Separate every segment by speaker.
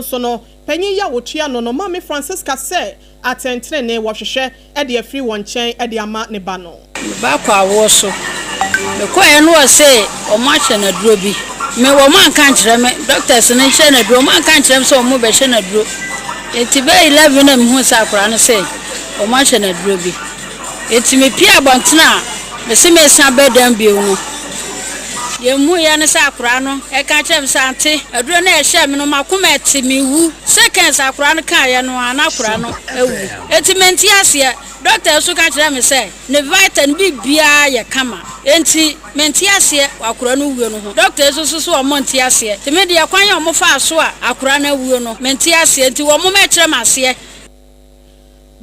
Speaker 1: so no panyin ya wotua no Mama Francisca say atentene ne wohwehwe e de afiri won chen e de ama ne ba no
Speaker 2: ba kwa wo so me ko eno o say o ma hye na duro bi me wo man kan kire me doctors ne hye na duro man kan kire me so mo be hye na duro enti be 11 na me hu sa akora no say o ma hye na duro bi enti me pia bontena me se me san be dan bi no yemu ya ne sa akora no e ka kire me sante aduro na e hye me no makoma eti me wu seconds akora no kan ye no ana akora no ewu enti menti ase doctor so ka kire me say ne vitamin bi bia ye kama enti menti ase akora no wuo no ho doctor so o monti ase te me de kwan ye o mo fa so a akora na wuo no menti ase enti wo mo ma kire ase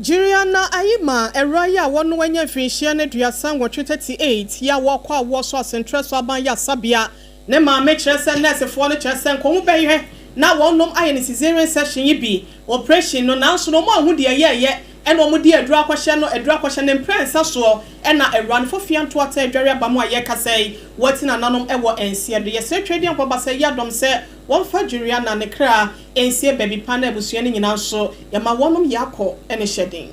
Speaker 1: Jiriana Ayima Eroya wonu wanya finhia ne duasan wo 38 ya wo kwa wo so asentre so aban ya sabia ne ma me kire se nurse fo no kire se nko hu bɛhwɛ na wonom aye ne cesarean section yi bi operation no na so no mo ahu de ye eno mo di adura kwahye ne prensa so ena eruan fo fianto ata adware abamu aye kasai watina nanom ewo ensie de ye se twedi anko basa yadom se won fa Jiriana ne kra ensie baby pana abusua ne nyina so ya ma wonom yakɔ ene hyedin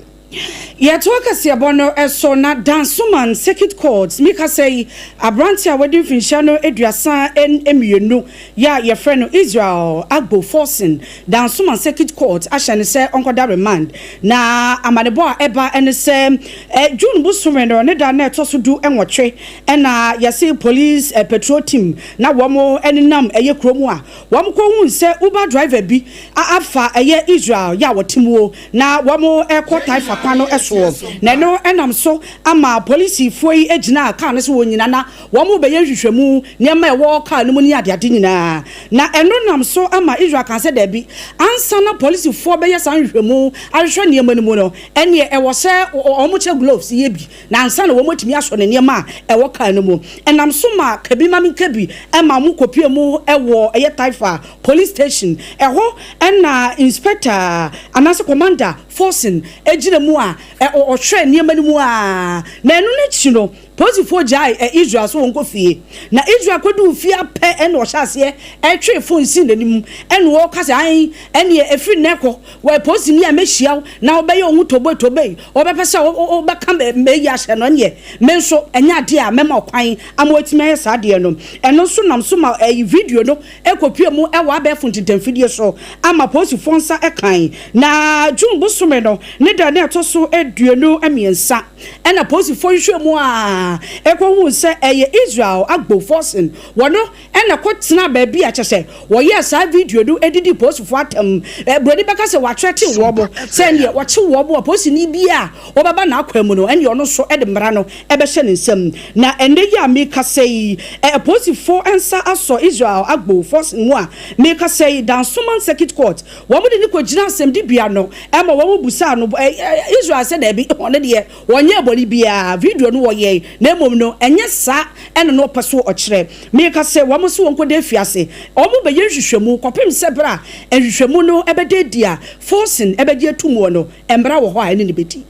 Speaker 3: Yatoka siabono esona dansuman circuit courts mika say abrantia wedding finchano eduasa en emienu ya your friend Israel agbo forcing dansuman circuit court ashane say onkoda remand na amadebo eba ene say June busumendo ne da na etoso du enwotwe ena yase police patrol team na womo eninam eye kromu a womo ko hu say Uber driver bi afa eye Israel ya wotimuo na womo ekota kwano eso na no enam so ama police foi ejina aka ne so wonyina na wo mo be yehwehwemu niam e wo aka no mu ni ade nyina na eno nam so ama Israel kan se da bi ansa na police fo be yesan hwehwemu ahwehwe niam no mu no ene e wo se o mo che gloves ye bi na ansa na wo mo timi aso ne niam a e wo ka no mu enam so ma kabi ma min kabi e ma mu kopie mu e wo eye Taifa police station e ho na inspector anase commander forcing ejina mu a o hwe niam ni mu a na enu ne chi no Posifo jai Israel so wonko fie na Israel kodu fie pe ene o hyase twe phone sin nanim ene wo kase an ene efri neko we posi ni amehia na obeye ohun tobe obepese obeka me ya hye no ne menso enya ade a mema okwan amotime sa ade no eno so nam so ma video no ekopie mu wa abe funtintam fidie so ama posifo nsa ekan na June busome no ne da na etoso eduonu amiensa ena posifo hwe mu a ekwo se Israel agbo forcing wono ena kwotena ba bi a chese wo ye sa video do edidi post for atam brodi beka se wa trete wo bo se ne wo che wo bo post ni bi a wo baba na akwam no ene ono so ede mra no ebe hye ne nsam na ende ya me ka sei post for ensa aso Israel agbo forcing wo a me ka sei dan suman circuit court wo mo de ni ko gina asem di bia no e ma wo busa no Israel se da bi one de wonye bori bia video no wo ye na mom no enye sa ene no peso okire me ka se wo mo so wonko de fiase o mo be yehwehwemu kopem sebra ehwehwemu no ebede dia forcing ebede atumo no embra wo ho a ene ne beti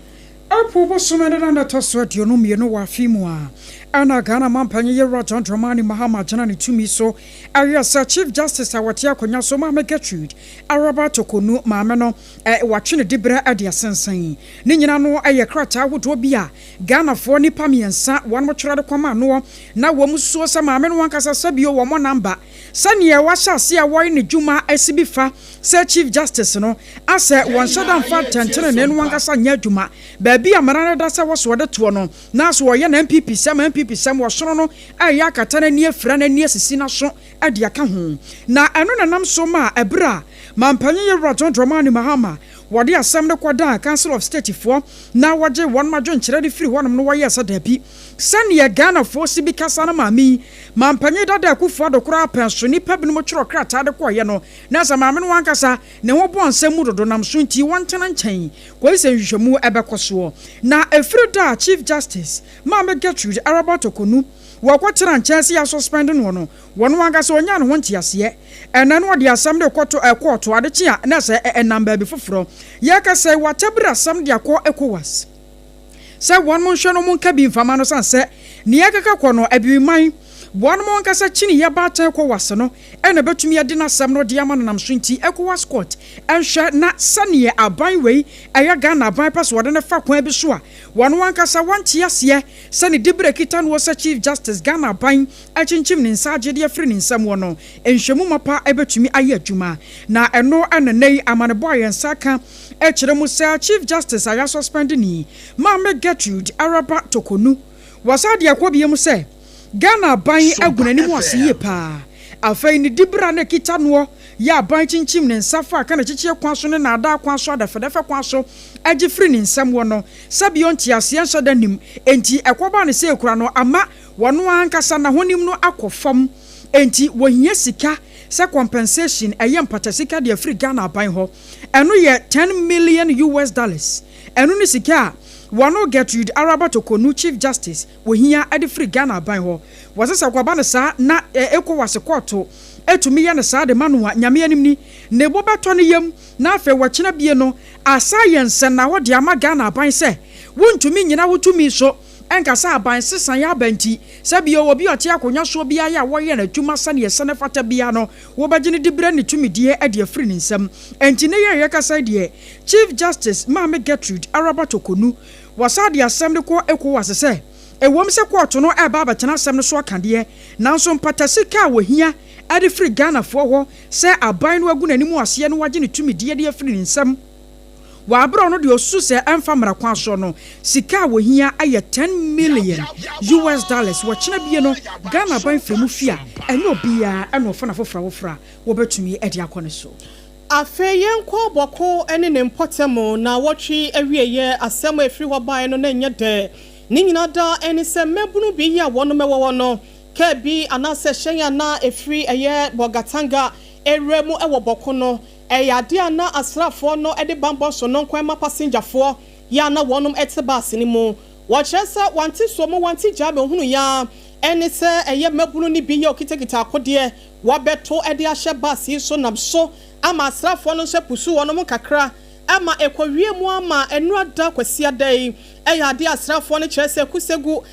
Speaker 4: apo bo so me na toso dio no me no wa fimu a ana Ghana mampanye yewra John Dramani Mahama jana ni tumi so area sir Chief Justice awati akonya so ma Gertrude araba tokonu maame no watwe ne dibra ade asensan ni nyina no aye krata wodo bia Ghana fo nipa miensa wan mo twere de kwama no na wo musuo sa maame no wankasa sabio wo mo namba sane wa hyase a wo ne djuma asibifa sir Chief Justice no ase won shadan fa tentene ne no wankasa nya djuma ba bi amara da sa wo so de to no na so wo ye na MPP sam sam wasoro no aya katana ni efra na ni asisi na so ade aka ho na eno nanam so ma ebra mampanye yewra John Dramani Mahama wode asem de kwada Council of State for na waje won madwo nkyere de firi wonum no waye asa dabi sane ye Ghana for si bi kasa na mami mampanye dada akufo adokora penso ni pabinu mo twero krata de koye no na sa maame no wankasa ne ho bo ansem dodo nam so nti wontena nkyɛn kwai se hwehwemu ebekoso na efiri da Chief Justice maame Gertrude araba tokonu wakwatira nkyɛnse ya suspend no no wono wankasa onya no hontiase ena no de asam de koto ade kye a na se enamba bi foforo ya ka se watabra asam de akɔ ECOWAS se won mo hwe no mo nka bi mfama no san se ne yakaka kɔ no abiman boano mo nkasa chini ya ba tan ECOWAS no ena betumi ade na sam no de ama no nam so nti ECOWAS court enhwe na sane aban wei eya Ghana aban pass wode ne fa kwan bi so a wono wankasa wanti ase sane dibre kita no sa Chief Justice Ghana aban achinchim ne nsa agede afri ne nsam wono enhwemu mapa ebetumi aye adwuma na eno ananei amanebo ayensa ka ekire mu sa Chief Justice aya suspend ni Mama Gertrude Araba Tokonu wasade akwabie mu se Ghana ban agunani mu asiye pa afai ni dibra na kita no ya ban chinchim ne nsafa aka na chichie kwaso ne na ada kwaso adafedefe kwaso agifri ne nsam wono sabio nti ase nso danim enti ekwoba ne se ekura no ama wono ankasa na honim no akofam enti wohia sika se compensation eye mpata sika de afri Ghana ban ho eno ye $10 million eno ne sika wano Gertrude Araba Tokonu Chief Justice wohia ade free Ghana ban ho wasesa kwaba ne sa na ECOWAS court etumi ya ne sa de manua nyame anim ni ne bo beto ne yam na afa wachina bie no asayense na wo de ama Ghana ban se wontumi nyina wotumi so enkasa aban sesan ya banti sabi obi ote akonya so bia ya wo ye na dwuma sane ye sane fata bia no wo bagine dibre ne tumi die ade afri ne nsam enti ne ye kasa die Chief Justice Mama Gertrude Araba Tokonu wasade asem de ko ECOWAS se ewom se court no eba abachana asem no so akade nanso mpatasika wohia ade free Ghana fo ho se aban no agunanimu ase no wagye ne tumi die de afri ne nsam wa abro no de osu se emfa mra kwa so no sika wohia aye $10 million wo china bie no Ghana ban fremu fia enyo bia eno fo na fofra wo betumi ede akone so
Speaker 1: afeyen kwa boko ene ne mpotemo na wotwi awieye asem afiri ho ban no na nye de ni nyina da ene se mebunu bi ya wono mewo no ka bi anase hyen na afiri eye bogatanga eremu ewo boko no eyade ana asrafo no ede bambo so no kwan ma passenger fo ya na wonum ete bus ni mu wo kyeresa wanti so mo wanti jabe hunu ya ene se eye mebunu ni bi ya okitekita akode wo beto ede ahye bus so nam so ama asrafo no hye pusu wonum kakra ama ekwawie mu ama enu ada kwasia dai eyade asrafo no kyeresa kusegu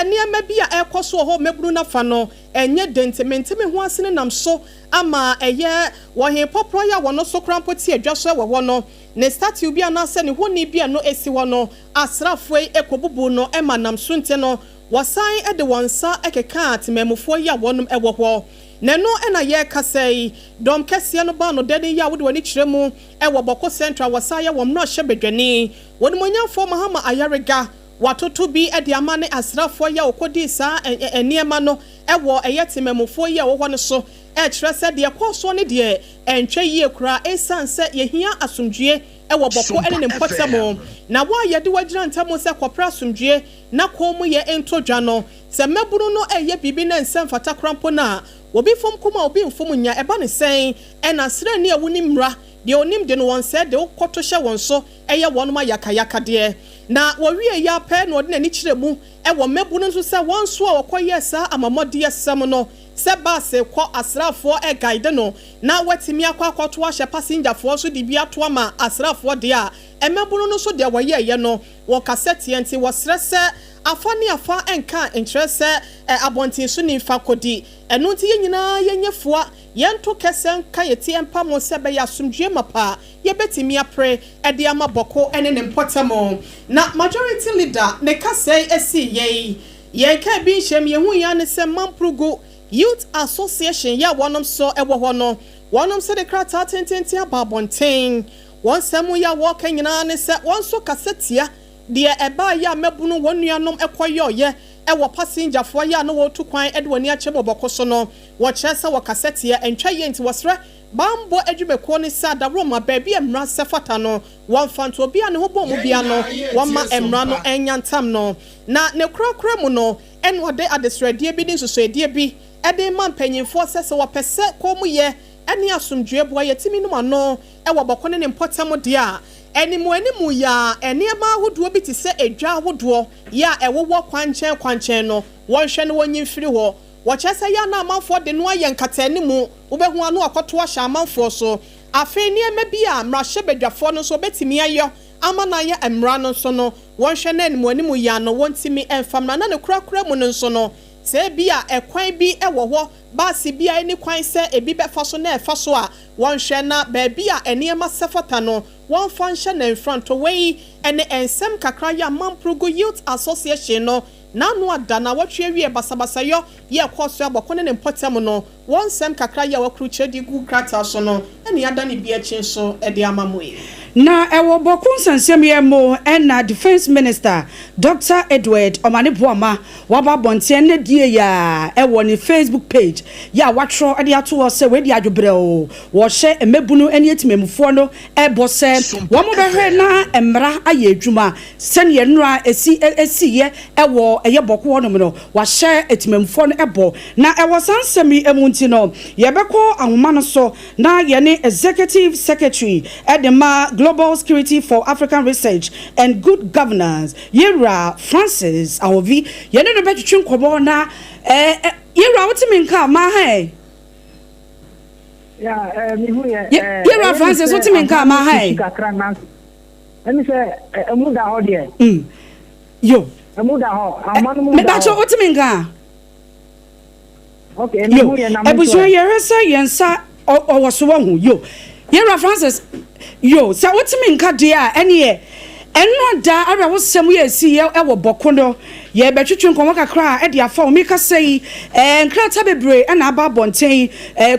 Speaker 1: niema bia ekoso ho mebunu na fa no enye dentimenteme ho asene nam so ama eye wo he popro ya wono so krampoti adwaso wo no ne statue bia na se ne honi bia no esi wo no asrafo ekobubu no ema nam so nte no wasan ede wonsa ekeka atememufo ya wonum ewo ho neno ena ye kasei dom kese no ba no dede ya wode wani kiremu ewo boko central wasaya wom no hye bedwani woni monyafo mahama ayarega watoto bi ede amane asrafo ya okodi sa eniema no ewo eyetememufo ya wo ne so kyerese de kwaso ne de entwe yie kura esanse yehia asomdue ewo boko ene ne mpotamo na wa yede wagira ntamo se kopra asomdue na komu ye entodwa no se meburu no eye bibi na nsem fata krampo na obi fom kuma obi mfom nya eba ne sen ena sre ne awuni mra de onim de no won se de koto hye won so eye won ma yakayaka de na wowie ya pe no de na ni kiremu ewo meburu nso se won so akoye sa amamode yesam no se base kwa asrafo guide no na watimi akwakoto ahye passenger fo so de bia to ama asrafo de a emeburu no so de waye no wo cassette enti wo srese afani afa enka interest abontin so ni fa kodi eno nti yenyina yenyefoa yento kesen ka yeti empa mo se be yasumdue mapa ye betimi apre ede ama boko ene ne mpotamo na majority leader ne kasei esi ye ka bi hjem ye hu ya ne se mamprugo Youth Association ya wonom so ewo ho no wonom se de krata tententi ababonten won semu ya wo kanyina ne se won so kasetia de eba ya mebunu wonuanom ekoyo ye ewo passenger fo ya no wo tu kwan ede wani ache boboko so no wo kyeresa wo kasetia entwa ye nti wosre bambo adwumeko ne sa da roma baabi emra se fata no won fanto bia ne ho bom bia no won ma emra no enyantam no na ne krakra mu no enwode adesradie bi din sosodie bi ede man panyimfo sese wo pese komu ye ene asomdue boa yetimi no ano ewo bokone ne mpotam de a animu ya eniema hodo bi ti se edwa hodo ya ewowo kwankyen no wonhwe ne wonyimfiri ho wo kyese ya na amanfo de no aye nkata animu wobehu anu akoto ahya amanfo so afi niema bi a mrahye bedwafo no so betimi ayo ama na ye emra no so no wonhwe na animu ya no wontimi emfamra na ne kurakura mu no so no se bia ekwan bi ewo ho baasi bia eni kwan se ebi befa so na efa so a won hwe na ba bia eniema sefata no won function na in front way ene ensem kakra ya Mamprogo Youth Association no na no ada na watwe wie basabasa yo ye kwaso abokone ne mpotem no won sem kakra ya wakru chedi gu krata so no ene ada ne bia chin so e de amamoe
Speaker 3: na ewo bokun sansem ye mo na defense minister Dr. Edward Omane Boama waba bonte ne die ya ewo ni Facebook page ya watro ade ato se we di adwobre o wo hye emebunu ene etimemfo no ebo se wo mo behwe na emra aye adwuma sene ye nura esi ye ewo eye boko no no wa hye etimemfo no ebo na ewo sansem emunti no ye beko ahoma no so na ye ne executive secretary edema Global Security for African Research and Good Governance Yera Francis Awovi yene no betwetwe nkobo na Yera wotiminka ma hai Yera Francis wotiminka ma hai
Speaker 5: emi se emuda ho de
Speaker 3: yo
Speaker 5: emuda ho amanu mu
Speaker 3: me bacho wotiminka
Speaker 5: okay emi ye na
Speaker 3: ebujo yere se yensa owoso hu yo Yera Francis yo sa wotimi nka de a ene eno da ara wo sem ye si ye ewo bokono ye betwetwe nkomo kakra e de afa o mi ka sei nkrata bebre na aba bonten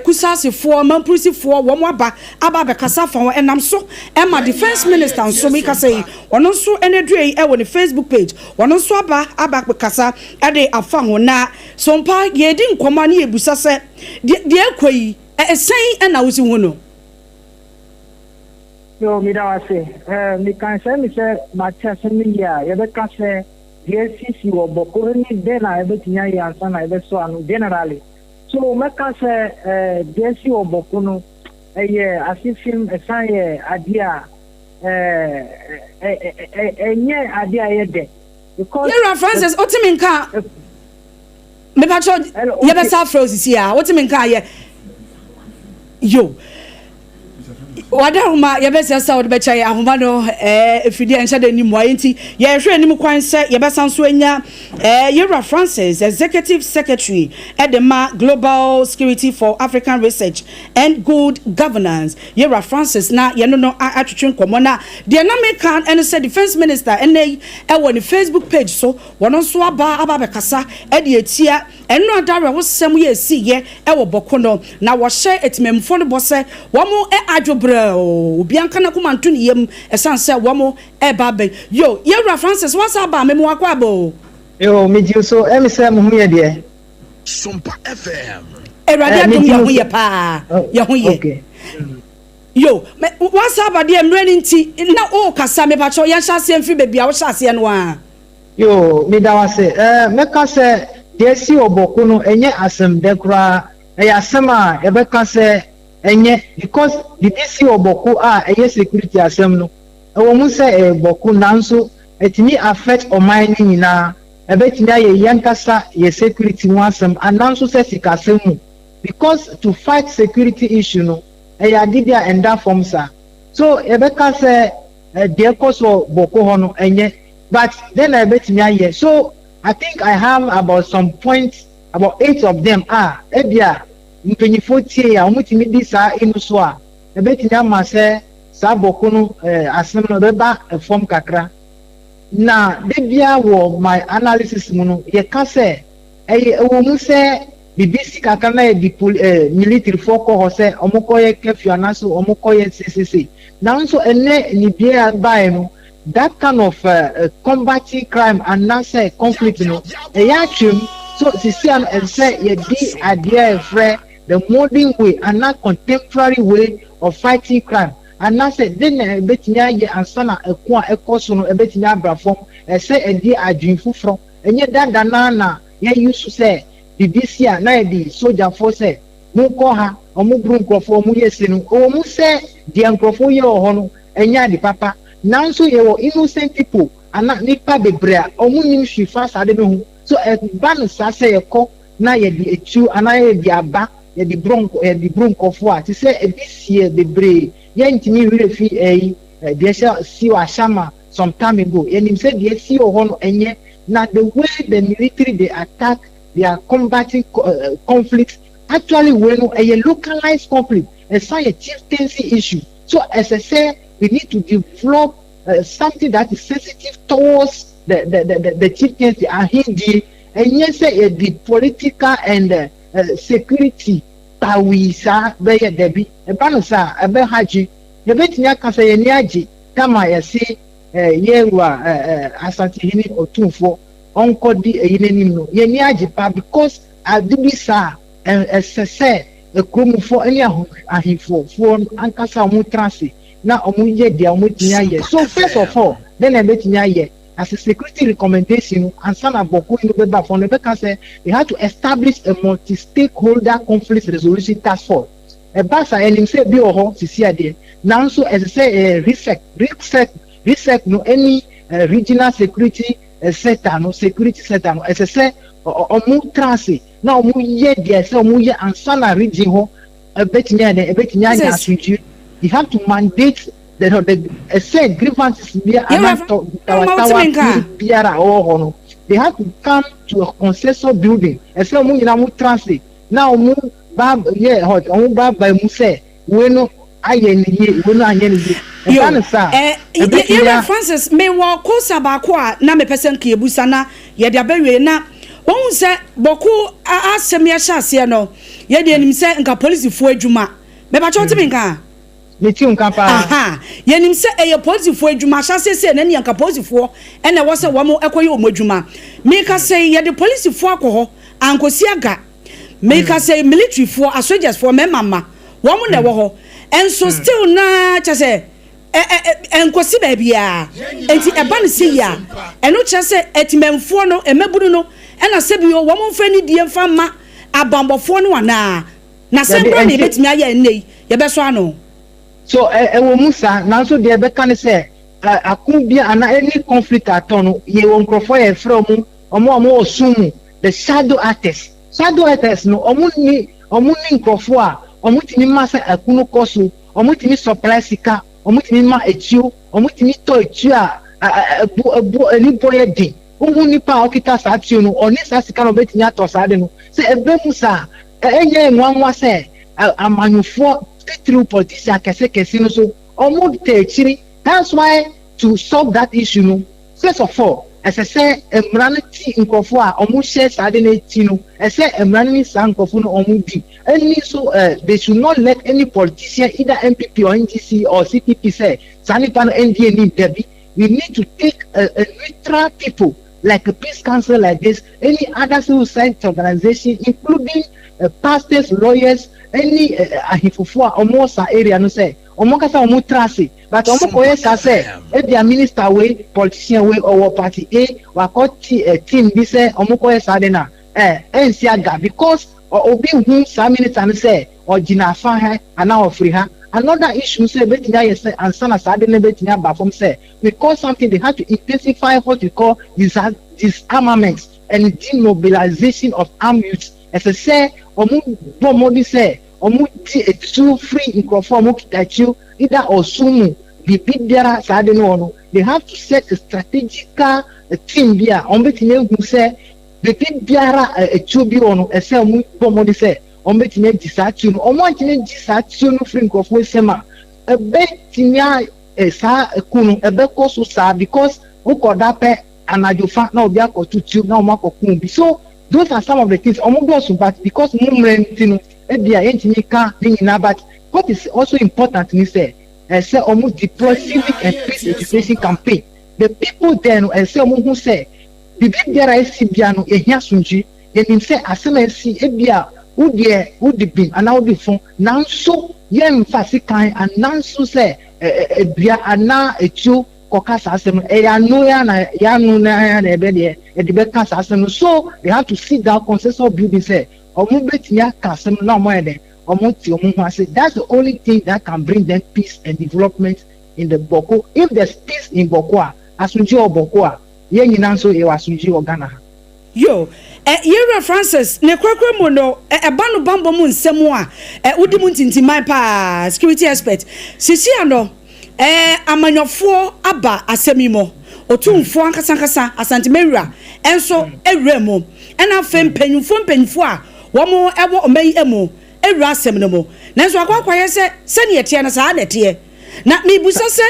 Speaker 3: kusasefo mamprisifo wo mo aba be kasa fa wo enam so e ma defense minister nso mi ka sei ono nso ene due e wo ne Facebook page ono nso aba be kasa e de afa ho na sompa ye di nkomo na ye busa se de akwai esen na wo si hu no
Speaker 5: yo mira wase mi kan se macha semilia ye be ka se DCC wo boko ni de na e be tinya ya san na e be so anu generally so me ka se DCC wo boko no ye asifim esan ye adia enye adia ye de because
Speaker 3: Yera Francis otiminka me ba cho ye be sa froze si a otiminka ye yo Wadaruma yebese sa odbecha ya ahoma no efidi enhya de ni moyenti ye hwe ni kwan se yebesa so anya Yera Francis executive secretary edema Global Security for African Research and Good Governance Yera Francis na ye no atwetwe nkomo na de na me kan ene se defense minister ene e wo ni Facebook page so wono so aba be kasa e de etia eno adare wo sem ye si ye e wo bokono na wo hye etimemfo no bose wo mo adwobre obianka na kuma ntu ne yem esanse wo mo eba be yo Yera Francis what's about me mo akwa bo
Speaker 5: yo me ji so em se mo hu ye de
Speaker 6: SOMPA FM
Speaker 3: erade adum ye hu ye pa ye hu ye
Speaker 5: okay
Speaker 3: yo what's about de emre nti na o kasa me ba cho ye hyase mfi bebia wo hyase no a
Speaker 5: yo me da wase me ka se de si oboko no enye asem de kra asem a e be ka se enye because the DC oboko eye security asem no ewo mu se boku nanso etimi affect o mine nyina ebetimi aye yankasa ye security mu asem ananso se sikasem mu because to fight security issue no adidia enda form sa so ebeka se de koso boko ho no enye but then ebetimi aye so I think I have about some points about 8 of them ebia mpenyifotie ya omutimi di sa inu so a ebetinya ma se sa boko no asem no beba form kakra na de bia wo my analysis mu no ye ka se ewo mu se BBC kakra na di military foko ho se omokoye kefu anaso omokoye CCC na nso ene ni bia bae no that kind of combating crime and not say conflict no ya twem so sisian and say ye di idea free the modern way and not contemporary way of fighting crime and now say then betinya ye ansana ekwa ekoso no betinya brafom say edi adwinfu from enye dada na ye use say BBC na di soldier force mo ko ha omo bru nkrofo mo yesi no o mo say di nkrofo ye ho no enya di papa nanso ye wo innocent people ana nipa bebrea omo nim hwifa sade me hu so ban sa say ye ko na ye di etu ana ye di aba ye di bronco fo a ti say ebisie bebre ye ntimi refi de si wa shama some time ago ye nim say de si o ho no enye na the way the military they attack they are combating conflicts. Actually, when a localized conflict, it's a chieftaincy issue. So, as I say, we need to develop something that is sensitive towards the chieftaincy and Hindi. And yes, the political and security. Tawisa be debi e ba no sa e be haji ye betinya kasa ye ni agi kama ye si yewa asante hini otumfo onkodi eyinenim no ye ni agi pa because adibi sa esese ekromufo eni ahifo fo ankasa mu transi na omu ye dia omu tinya ye. So first of all then e betinya ye as a security recommendation and sana boku in the back from the back say they have to establish a multi-stakeholder conflict resolution task force. A basa elim say bi oho sisi ade. Now so as I say reset no any regional security sector no security sector no as I say omu transi na omu ye dia say omu ye ansana region ho ebetinya nya you have to mandate the say grievances they have to come to a consensus building. And so mu translate. Now mu bab by mu say we no ayeni we no ayeni.
Speaker 3: Francis me wo kosa ba ko a na me person ka ebusa na ye de abawe na won se boku asem ya hyase no ye de anim se nka police fo adwuma me ba choti nka
Speaker 5: Metim kapa
Speaker 3: aha yenim se eye posifo adwuma hyase na ne yanka posifo ene wo se wo mo ekoye o madwuma me ka se ye de policefo akoho ankosi aga me ka se military fo soldiers fo me mama wo mo na wo ho enso still na cha se enkosi ba bia enti eba ne se ya eno cha se etimemfo no emeburu no ena se bi wo mo mfa ni die mfa ma abambofo no wana na se bro ne betimi aye nei ye beso ano.
Speaker 5: So ewo musa na so de be kan say akubia ana any conflict atono ye won crofo ye from omo osumu the shadow artists no omo ni crofo a omo timi masa akunu koso omo timi supply sika omo timi ma echiu omo timi to echiu a ni boye din omo ni pa okita sa tiu no oni sa sika no betinya to sa de no say ebe musa enye nwanwa say amanyufo through politicians kese no so omo te. That's why to solve that issue no first of all as I say emranity nkofo a omo share sade na ti no as say emranity san nkofo no omo di any so they should not let any politician either MPP or NGC or CPP say sanipa no NDA ni debi. We need to take a neutral people like a peace council like this, any other civil society organization including pastors, lawyers, any ahifufo almost area no say omokasa omo trase but omokoye say e dia minister we politician we or party A wakoti team bi say omokoye say na ensiaga because obi hu some minister no say ogina fa ha ana ofri ha. Another issue say betinya yes and sana sade na betinya ba from say because something they have to intensify what we call disarmament and demobilization of armed youths. As I say omo bomodi say omo ti etu free microphone omo kitachu either osumu bibiara sade no they have to set a strategical team bia omo tinye hu say bibiara etu bi ono ese omo bomodi say omo tinye disatu no omo tinye disatu no free microphone sema betinya sa kunu ebe koso sa because ukoda pe anajofa na obi akotutu na omo akokun bi. So those are some of the things but because movement you know but what is also important is say almost deploy civic and peace education campaign. The people then say who say the big there is Sibiano a Yasunji and say assemblance ebia who the bin and now the phone now so yen fasikai and now so say ebia ana echu kokasa asem no ya na ya no na ebe de e de beka asem so they have to sit down consensus building say omo betinya kasem na omo ede omo ti omo hu ase. That's the only thing that can bring them peace and development in the Boko. If there's peace in Boko asunji o Boko ye nyina so e wasunji o Ghana.
Speaker 3: Yo Yera Francis ne kwakwa mu no eba no bambo mu nsemu a udi mu ntintimai pa security expert sisi ano amanyofo aba asemimo otumfo ankasa asante mewura enso ewremo ɛna afɛ mpanyimfo a wɔn ɛwɔ ɔmɛ yi mu ewura asɛm no mu na nso akɔkɔyɛ sɛ sɛnea ɛteɛ no saa na ɛteɛ na mebusa sɛ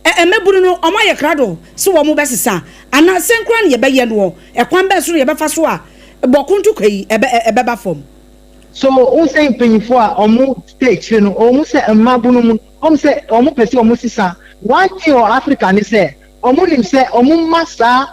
Speaker 3: ɛmɛburu no ɔmo ayɛ krado sɛ wɔn bɛsesa ana sɛnkura ne yɛbɛyɛ no ɛkwan bɛɛ so yɛbɛfa so a bɔkuntu kɔ yi ɛbɛba fam.
Speaker 5: So o say mpanyimfo a ɔmo stage no ɔmo sɛ mmabunu mu ɔmo sɛ ɔmo pɛsɛ ɔmo sisa one thing or Africa ne sɛ ɔmo nim sɛ ɔmo masa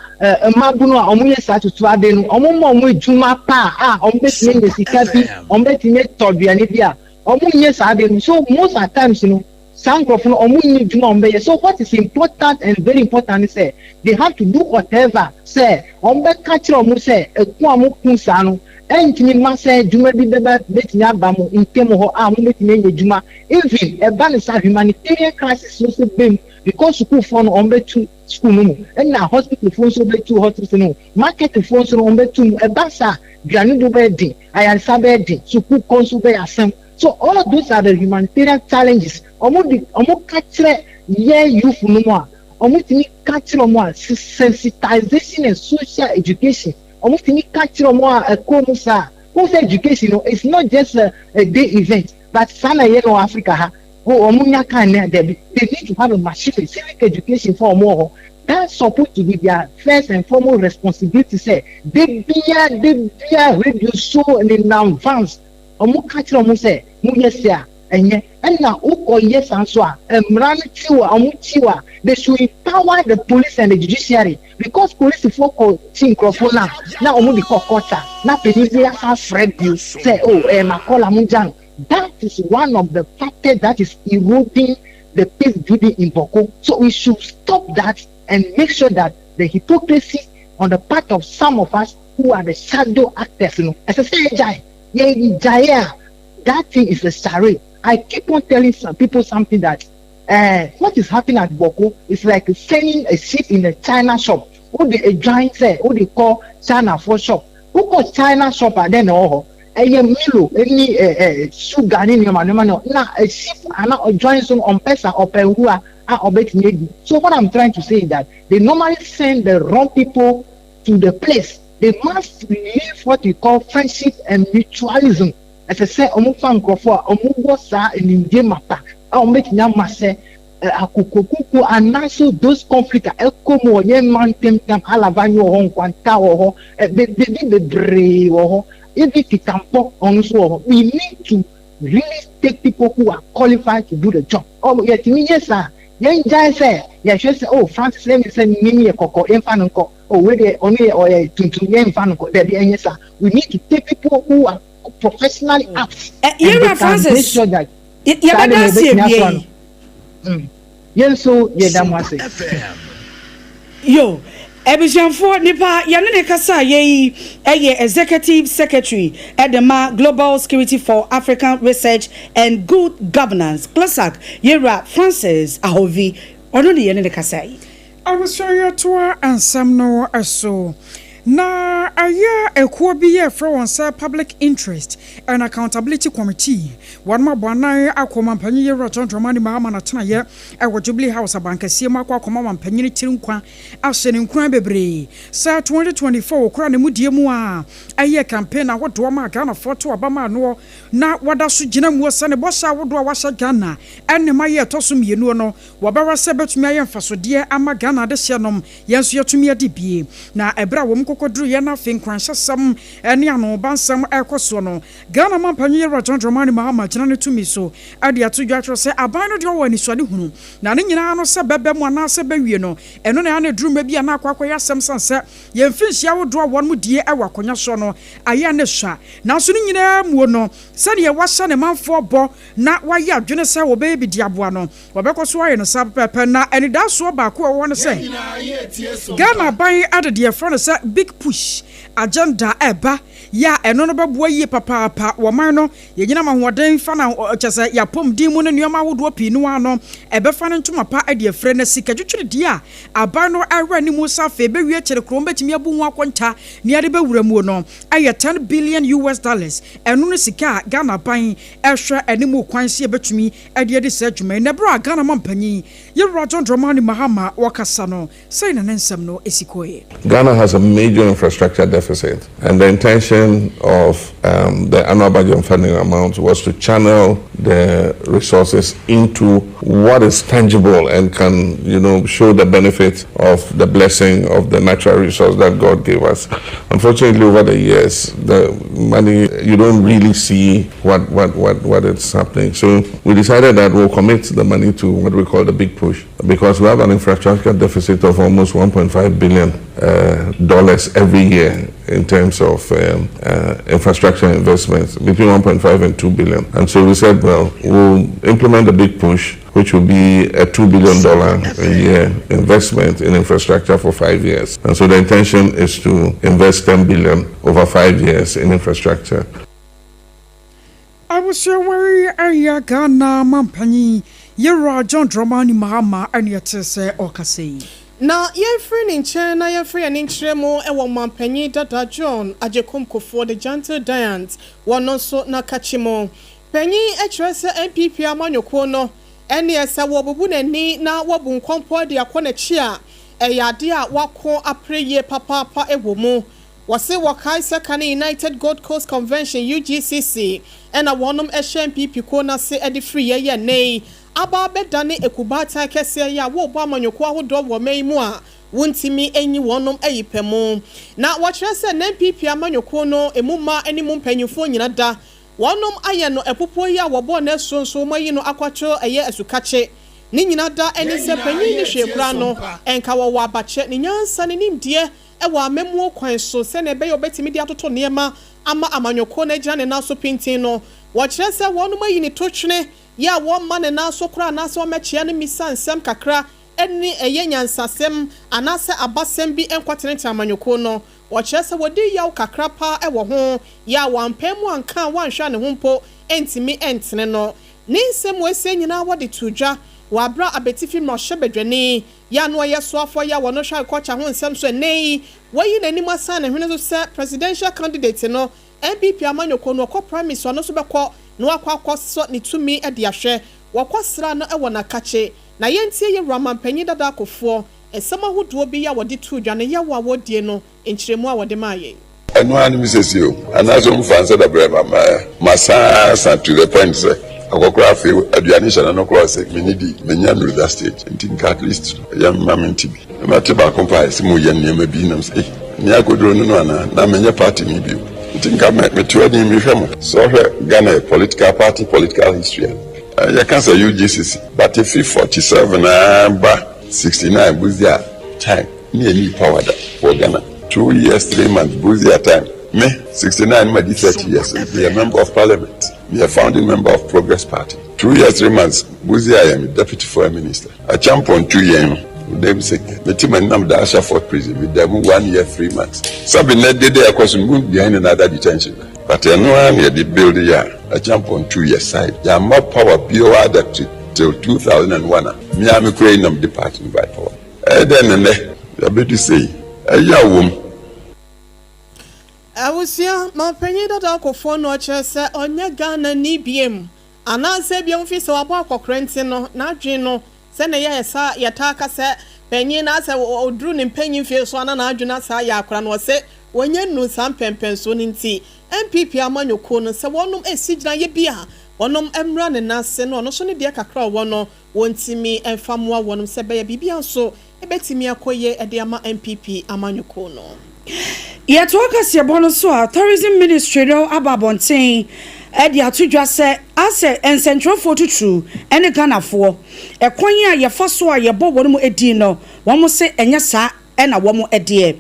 Speaker 5: mmabunu a ɔmo yɛ saa tutu ade no ɔmo ma ɔmo edwuma pa a ɔmo betumi yɛ sika bi ɔmo betumi tɔduane bi a ɔmo nyɛ saa ade no so most of times no saa nkorɔfo no ɔmo nyɛ edwuma ɔmo bɛyɛ so what is important and very important is say they have to do whatever say ɔmo bɛka kyerɛ ɔmo sɛ ɛko a ɔmo kun saa no ɛntumi ma sɛ edwuma bi betumi aba mo ntɛm hɔ a ɔmo betumi yɛ edwuma even ɛba ne saa humanitarian crisis nso bɛm because sukuufoɔ no ɔmo bɛtu school no mu ɛna hospital foɔ nso bɛtu hospital no market foɔ nso no ɔmo bɛtu mu ɛba saa duane do bɛyɛ den ayaresa bɛyɛ den sukuu kɔ nso bɛyɛ asɛm so all of those are the humanitarian challenges ɔmo ka kyerɛ yɛ youth no mu a ɔmo tumi ka kyerɛ ɔmo a sensitization and social education ɔmo tumi ka kyerɛ ɔmo a ɛkɔ mu saa who say education no it's not just a day event but sana yɛ no Africa ha ɔmo nya kan na they need to have a massive civic education for ɔmo that's supposed to be their first and foremost responsibility say they be radio show in advance ɔmo ka kyerɛ ɔmo sɛ mo yɛ se a ɛnyɛ ɛna wokɔ yɛ san so a mmara no tiwa ɔmo tiwa they should empower the police and the judiciary because police for kɔ ti nkurɔfo na ɔmo de kɔ kɔta na panyin bi asa frɛ bi sɛ makɔla mo gya no that is one of the factors that is eroding the peace building in Boko so we should stop that and make sure that the hypocrisy on the part of some of us who are the shadow actors you know as I say that thing is a charade. I keep on telling some people something that what is happening at Boko is like selling a sheep in a China shop. Who the giant say, who they call China for shop. Who call China shop and then milo any sugar in your man now a sheep and not join some on pesa or perua so what I'm trying to say is that they normally send the wrong people to the place. They must live what we call friendship and mutualism. As I say, omu fan krofo omu wosa in India mapa. Omu betinya mase akukuku anaso those conflicts ekomo ye man tem halavanyo ho kwanta ho they did the brave ho if it campo on so we need to really take people who are qualified to do the job. Oh yet me yes sir. Yen jai say ya she say oh Francis let me say nimi e kokko emfa nko oh we dey only or tuntun yen emfa nko there be yes sir. We need to take people who are professionally apt.
Speaker 3: You Francis make sure that
Speaker 5: yen so ye damwase
Speaker 3: yo Ebishanfo nipa yane ne kasa ye executive secretary at the Global Security for African Research and Good Governance Clasak Yera Francis Ahovi ono ne yane ne kasa yi
Speaker 4: I was showing to and some no aso na aya ekuo bi ye from one public interest and accountability committee one ma bwana akoma mpanyi ye rotontromani mahama na tena ye e Jubilee House abankasie makwa akoma mpanyi tiri nkwa ahye ne nkwa bebre sa 2024 okura ne mudie mu a aya campaign ahodo ma Ghana foto abama no na wada so gina mu ose ne bosha ahodo a wahye Ghana enne ma ye toso mienu no wabara se betumi aye mfasodie ama Ghana de hyenom yenso yetumi adibie na ebra wo kokodru ye na fe nkwanhyesam ene ano bansam ekoso no Ghana mampanyi ye rotontromani mahama gina ne tumi so ade atodwa tro se aban no de wo ani suade hunu na ne nyina no se bebe mu ana se bewie no eno na ne druma bi ana akwakoya asem sanse ye mfinhia wo do won mu die e wakonya so no aya ne hwa na so ne nyina mu no se de wahya ne manfo bo na waya adwene se wo be bi diaboa no wobekoso aye no sa pepe na eni da so ba ko wo no se Ghana ban ade de front se big push agenda eba ya eno no beboa yie papa wo man no ye nyina mahoden fa na chese ya pom din mu no nioma wodo pi no ano ebe fa no ntoma pa ade afre na sika twetwere di a aban no awra ni mu safe be wie kire krom betimi abu hu akonta ni ade be wura mu no aye $10 billion eno no sika Ghana ban ehwe animu kwanse betumi ade se adwuma na bro Ghana mampanyi ye rotontromani mahama wakasa no say na nsem no esikoye.
Speaker 7: Ghana has a major major infrastructure deficit. And the intention of the annual budget funding amount was to channel the resources into what is tangible and can, show the benefit of the blessing of the natural resource that God gave us. Unfortunately, over the years, the money, you don't really see what is happening. So we decided that we'll commit the money to what we call the big push, because we have an infrastructure deficit of almost $1.5 billion every year in terms of infrastructure investments, between 1.5 and 2 billion. And so we said, well, we'll implement the big push, which will be a $2 billion a year investment in infrastructure for 5 years. And so the intention is to invest 10 billion over 5 years in infrastructure.
Speaker 4: I was aware I Ghana Mampani, Yera John Dramani Mahama, and yet say Okasi.
Speaker 1: Na ye free in China, ye free and intremo, and one Mampani Dada John, Ajekumko for the gentle Diant, one also na Kachimo. Penny HRS MPP Amanyo Kono. Eni ese wobubune ni na wobun kompo de akone chia eyade a wako apreye papa ewomu wase wakai sekane United Gold Coast Convention UGCC ena wonom ehye MPP ko na se edi free ye nei aba bedane ekubata kese ya wo bo amanyoko ahodo wo meimu a wontimi enyi wonom eyipemu na wachire se na MPP amanyoko no emuma eni mu mpanyufo nyina da wonom aye no epopo ya wobo na sonso mayi no akwacho eye asukache ni nyina da eni se panyin ni hwekura no enka wo abache ni nyansa ni nimdie e wo amemu kwan so se na be yo betimi dia toto neema ama amanyoko na gina ne naso pintin no wo kire se wonom ayi ni totwene ya wo ma ne naso kura naso wo mechia ne misansem kakra eni eye nyansasem anase abasem bi enkwatene amanyoko no wachese wodi yaw kakrapa ewo ho ya wampemu anka wanhwa ne hompo entimi entene no ninsem wese nyina wode tudwa wabra abetifi no hyebedwane ya no ye soafo ya wono hwa kocha ho nsem so nei wayi nani masa ne hwene so se presidential candidate no MPP amanyoko no ko promise no so beko no akwa so ne tumi e de ahwe wakosra no ewo na kache na yentie ye ramampanyi dada akofo esama hodo bi ya wode tudwa ne ya wa wodie no enchiremu a wode maaye
Speaker 8: eno ani misesio anazo mfansa da brema masa to the point say akokora fe aduane shana no cross menidi menya no that stage think at least ya mamenti bi mate ba kompa simu ye nneema bi nam say ni agodro no ana na menya party ni bi think am me tuani mi hwemo so Ghana political party political history ya can say UGCC but if 47 ba 69 buzia time me any power that for Ghana 2 years 3 months buzia time me 69 ma 30 years be a member of parliament be a founding member of Progress Party 2 years 3 months buzia I am deputy foreign minister a champion 2 years them say the team and nam da Ashford prison with them 1 year 3 months sabi na dey across behind another detention but no one here the build here a champion 2 years side there more power bio that till 2001 me am creating them departing by power then you better say ya wom
Speaker 1: awusia mampanyi dada akofo no chese onye Ghana ni biem anase biem fi se wabo akokrenti no na adwen no se ne ye sa yataka se panyi na se odru ne panyi fi so na adwen asa ya akora no se wonye nu sampempen so nti MPP amanyoko no se wonum esigina ye bia wonom emra ne nase no no so ne de kakra wono wontimi emfamoa wonum se be ya bibia so ebetimi akoye ede ama MPP amanyoko no
Speaker 3: yet workers ye bono so tourism ministry no ababonten edi atudwa se ase encentral photo true ene Ghana fo ekwan ya ye faso a ye bo wonum edi no womo se enya sa ena womo ede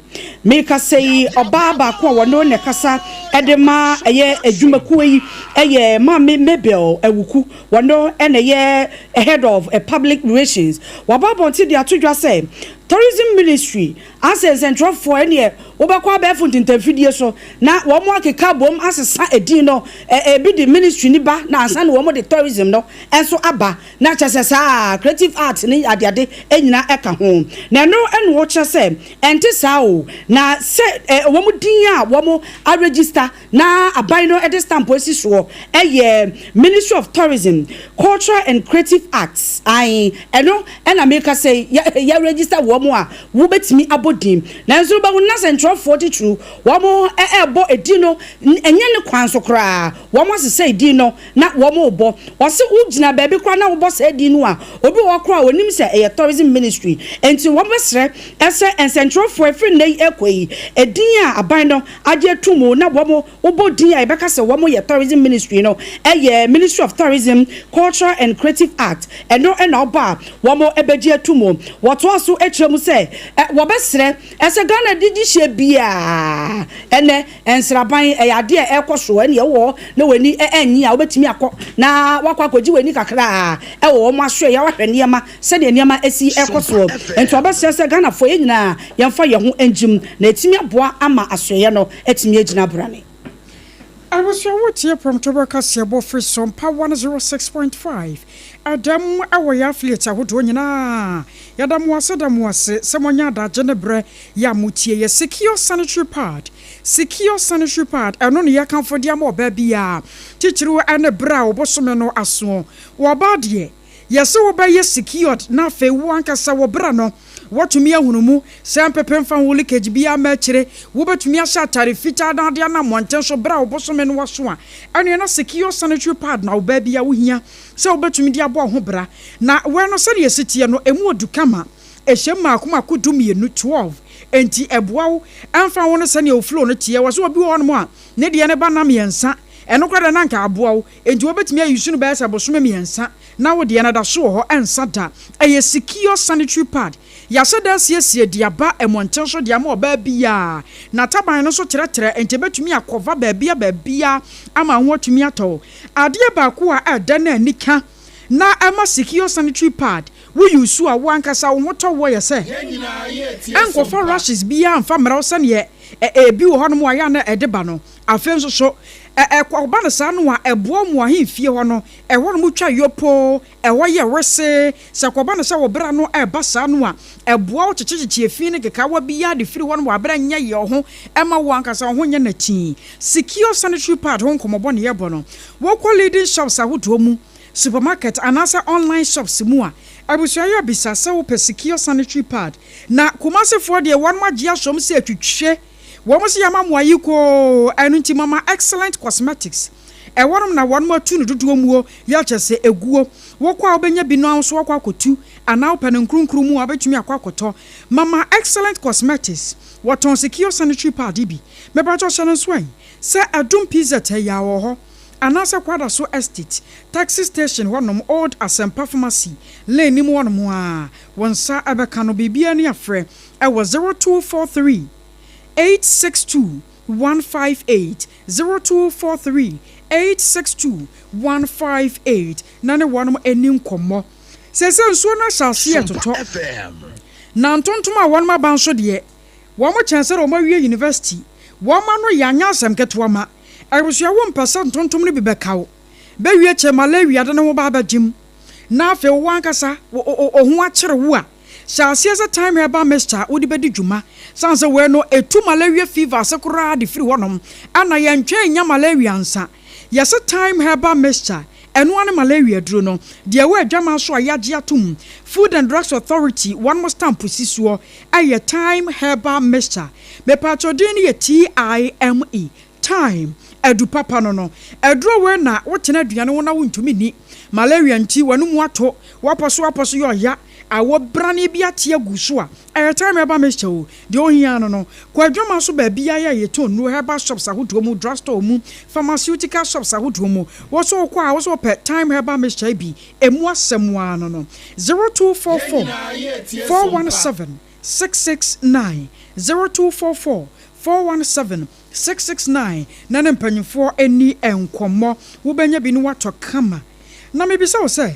Speaker 3: meka sei obaaba ko wono ne kasa edema eye adwumaku yi eye ma mebel ewuku wono ene ye head of public relations wababonti de atudwa se tourism ministry as a central for any obakwa be fund interview so na wo mo akeka bom asesa edin no bi the ministry ni ba na ansa na wo mo the tourism no enso aba na chesesa creative art ni adeade enyina eka ho na no eno wo chese ente sa o na se wo mo din a wo mo register na abai no ede stamp esi so Ministry of Tourism Culture and Creative Arts ai eno ena make say ya register wo mo a wo betimi abodim na nso ba wo na central nsentro titru womo ebo edino enye ne kwan so kra womo asese edino na womo bo wose ugina baabi kra na wo bo se edino a obi wo kra onim se tourism ministry enti womo sre ese nsentro efri nei ekoi edin a aban no agye tumu na womo obo din a ebeka se womo ye tourism ministry no Ministry of Tourism, Culture and Creative Act eno na oba womo ebegye tumu woto aso echemu se wobesre ese Ghana Judicial bia ene ensraban eyade ekoso ene wo na wani enyi a obetimi akọ na wakwa koji wani kakra wo mo ahwe ya wahwe niema se de niema esi ekoso ento obesre se Ghana fo nyina yemfa ye ho enjim na etimi aboa ama ahwe no etimi agina brane.
Speaker 4: I was your here from Tobacco for SOMPA 106.5. Adam, our affiliates are what na Yadam was someone da Genebre Yamutia, secure sanitary pad. Secure sanitary pad, and only ya come for diamo baby. Teacher and a brow, bossomeno aso. Wabadie. Yes, so by secured, na fe wanka sawa brano. What to me a hunumu, Sam Pepin fan will leakage be a matchere, Wubert to me a satire, fita down the anam one tenso brow, bosom and was one. And you're not secure sanitary pad now, baby, I will hear. So, but to me, dear boy, hobra. Now, we're not sorry a city and no more to come. A shema kuma could do me a new 12. And tea a bow, and found one sunny of flow, tea was what be on one. Nediana banami and son, and no crowd and anchor a bow, and you obet me, you soon bears a bosumi and son. Now the another show and santa a secure sanitary pad. Yasadas yes ye diaba e montenso diamo baby ya. Na taban no so tretre ente betumi akova baby ama ho atumi ato. Ade ba ko a dana nika na ama secure sanitary pad. We use a wankasa wo to wo ye se. Enko for rashes bia amfa mra wo ne bi wo hono mo aya na edeba no. Afenso so kwa na sa no a ebo mu ahemfie ho no wo no mutwa yopo wo ye wese sa kwa na sa wo bra no eba sa no a ebo wo checheche efie ne keka wa bia de firi ho no wa bra nya ye ho ema wo ankasa ho nya na chi secure sanitary pad ho nkomobo ne ye bo no wo kwa leading shops ahodo mu supermarket anasa online shops mu a abusuayo bisa sa wo secure sanitary pad na kumasefo de won magia som se atwitwe Womus yama mwayiko anunti mama excellent cosmetics. Ewarum na one more tune to duo ya chese eguo. Wokwa obenya binu so wakwa kotu ana open nkrunkrumu abetumi akwakoto. Mama excellent cosmetics. Waton secure sanitary pad bi. Mebacho channel swan. Say adum pizza te ya wo ho. Anasa kwada so estate. Taxi station wonom old Asempa pharmacy. Lane mu wonom a. Wonsa abeka no bibia ne afre. E was 0243 862 158 0243 862 158 nane wanum enim komo sese nso na shase toto na ntontom a wanum abanso de wo mo chanse ro ma wie university wo ma no yanya asem keto ma arusia wo mpasa ntontom ne bibekawo be wie che malaria de ne wo ba bagim na afi wo ankasa ho akere wo a shase as a time heba mesta odi bedi dwuma sanse we no etu malaria fever sekura de free wonom ana ye ntwe nya malaria nsa yes a time heba mesta eno ane malaria duro no de we adwama so ayage atum Food and Drugs Authority one more stamp posisuo aye time heba mesta me patrodin ye TIME time edu papa no eduro we na wotena aduane wona wontumi ni malaria nti wanu mu ato waposo yo ya awo brane bi atia guso a time eba mechewo de ohia no kwadwoma so ba bia ya yeto no herbal shops ahodo mu drugstore mu pharmaceutical shops ahodo mu wo so kwa wo so pe time herbal meche bi emu asemwa no 0244 417 669 0244 417 669 nane mpanyimfo eni enkomo wo benya bi no wato kama na me bi se wo se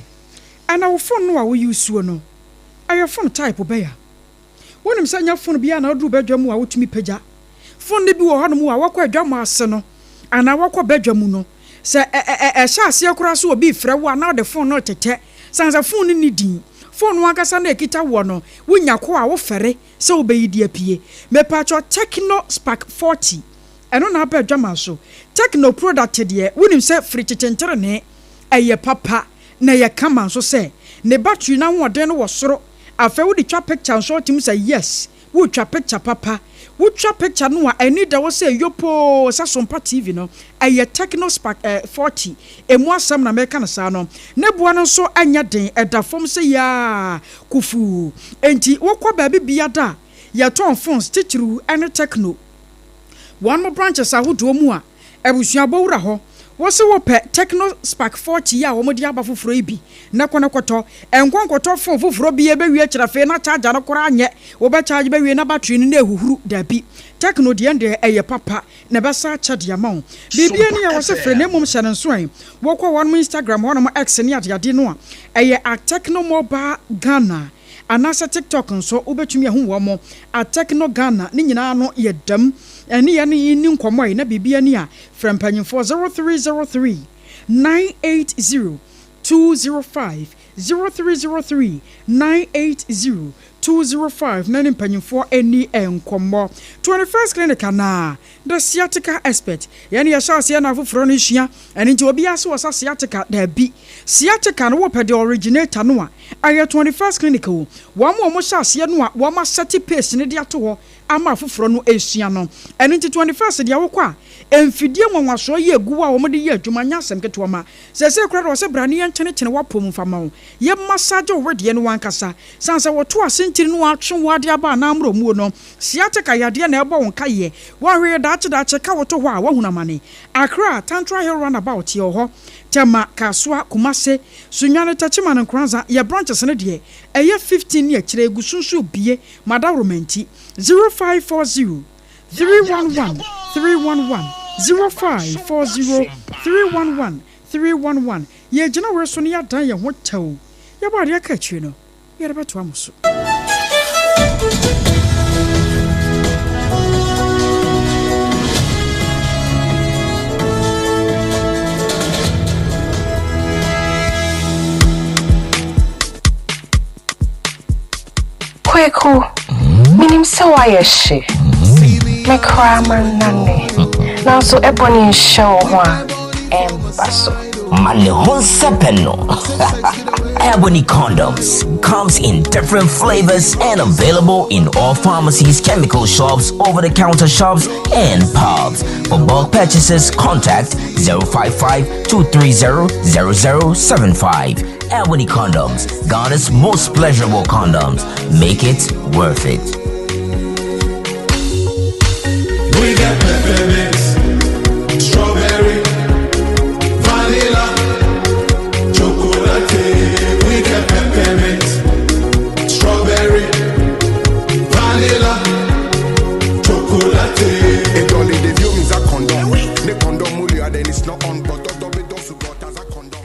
Speaker 4: ana wo phone no a wo use no ayo phone type beya wonim se nya phone bia na odu badwamu a wotumi pagya phone bi wo hanu mu a wakwa adwamu ase no ana wakwa badwamu no se sha ase akura so obi frɛ wo na de phone no tete sansa phone ni din phone wakasa na ekita wo no wonya ko a wo fere se obeyidi apie me pacho Techno Spark 40 eno na badwamu so Techno product de wonim se free chentere ne eye papa na ye kama so se ne battery na wode no wo soro afa wo di twa picture so tim say yes wo twa picture papa wo twa picture no a eni da wo say yopo sa SOMPA TV no eye Techno Spark 40 emu asam na meka na sa no ne boa no so anya den eda fom say ya kufu enti wo kwa ba bia da ya ton phones tichiru ene Techno one more branches ahodo mu a ebusuabo wura ho wo se wo pe Techno Spark 40 ya wo mo di aba foforo ibi na koto enkonkoto phone foforo bi e be wie kirafe na charger no kora anye wo be charge be wie na battery ni na ehuhuru dabi Techno de ende eye papa na be sa cha de amon bibia ni ya wo se fre na mum hye nso an wo kwa one Instagram wo no X ni ade no a eye a Techno Mobile Ghana anasa TikTok nso ubetumi ahu wo mo a Techno Ghana ni nyina no ye dam eni ya ni nkomo na bibia ni a frempanyimfo 0303 980 205 0303 980 205 nani mpanyimfo eni enkomo 21st clinic na the sciatica expert yani ya sha sia na afoforo no hia eni nti obi ase wo sciatica da bi sciatica no wo pede originator no a aye 21st clinic wo mo sha sia no a wo ma set pace ne de ato ho ama afoforo no esua no eni nti 21st dia wo kwa emfidie nwanwaso ye gu a wo mo de ye adwuma nya asem keto ma se kura do se brane ye nkyene wapom fama wo ye massage wo de no wankasa sanse wo to asentiri no atwe wo ade aba na amro mu no sciatica yade na ebo won kaye wo hwe dache ka wo to ho a wo hunamane Accra Tantra Hill Runabout ye ho tema kaswa kumase sunyane tachima na nkranza ye branches ne de eye 15 ye kire gusunsu bie madaromenti 0540 311 311 0540 311 311 ye jina we so ne ya dan ye ho taw ye ba de aka twi no ye reba to amuso
Speaker 9: Kweku, minim so ayeshe. Me kraman nane. Now so ebony show one embasso.
Speaker 10: Mane honsepeno. Ebony condoms comes in different flavors and available in all pharmacies, chemical shops, over-the-counter shops, and pubs. For bulk purchases, contact 055-230-0075. Ebony Condoms, Ghana's most pleasurable condoms. Make it worth it.
Speaker 11: We got peppermint, strawberry, vanilla, chocolate. We got peppermint, strawberry, vanilla, chocolate.
Speaker 6: It only the view means a condom. The condom only then it's not on, but it does got as a condom.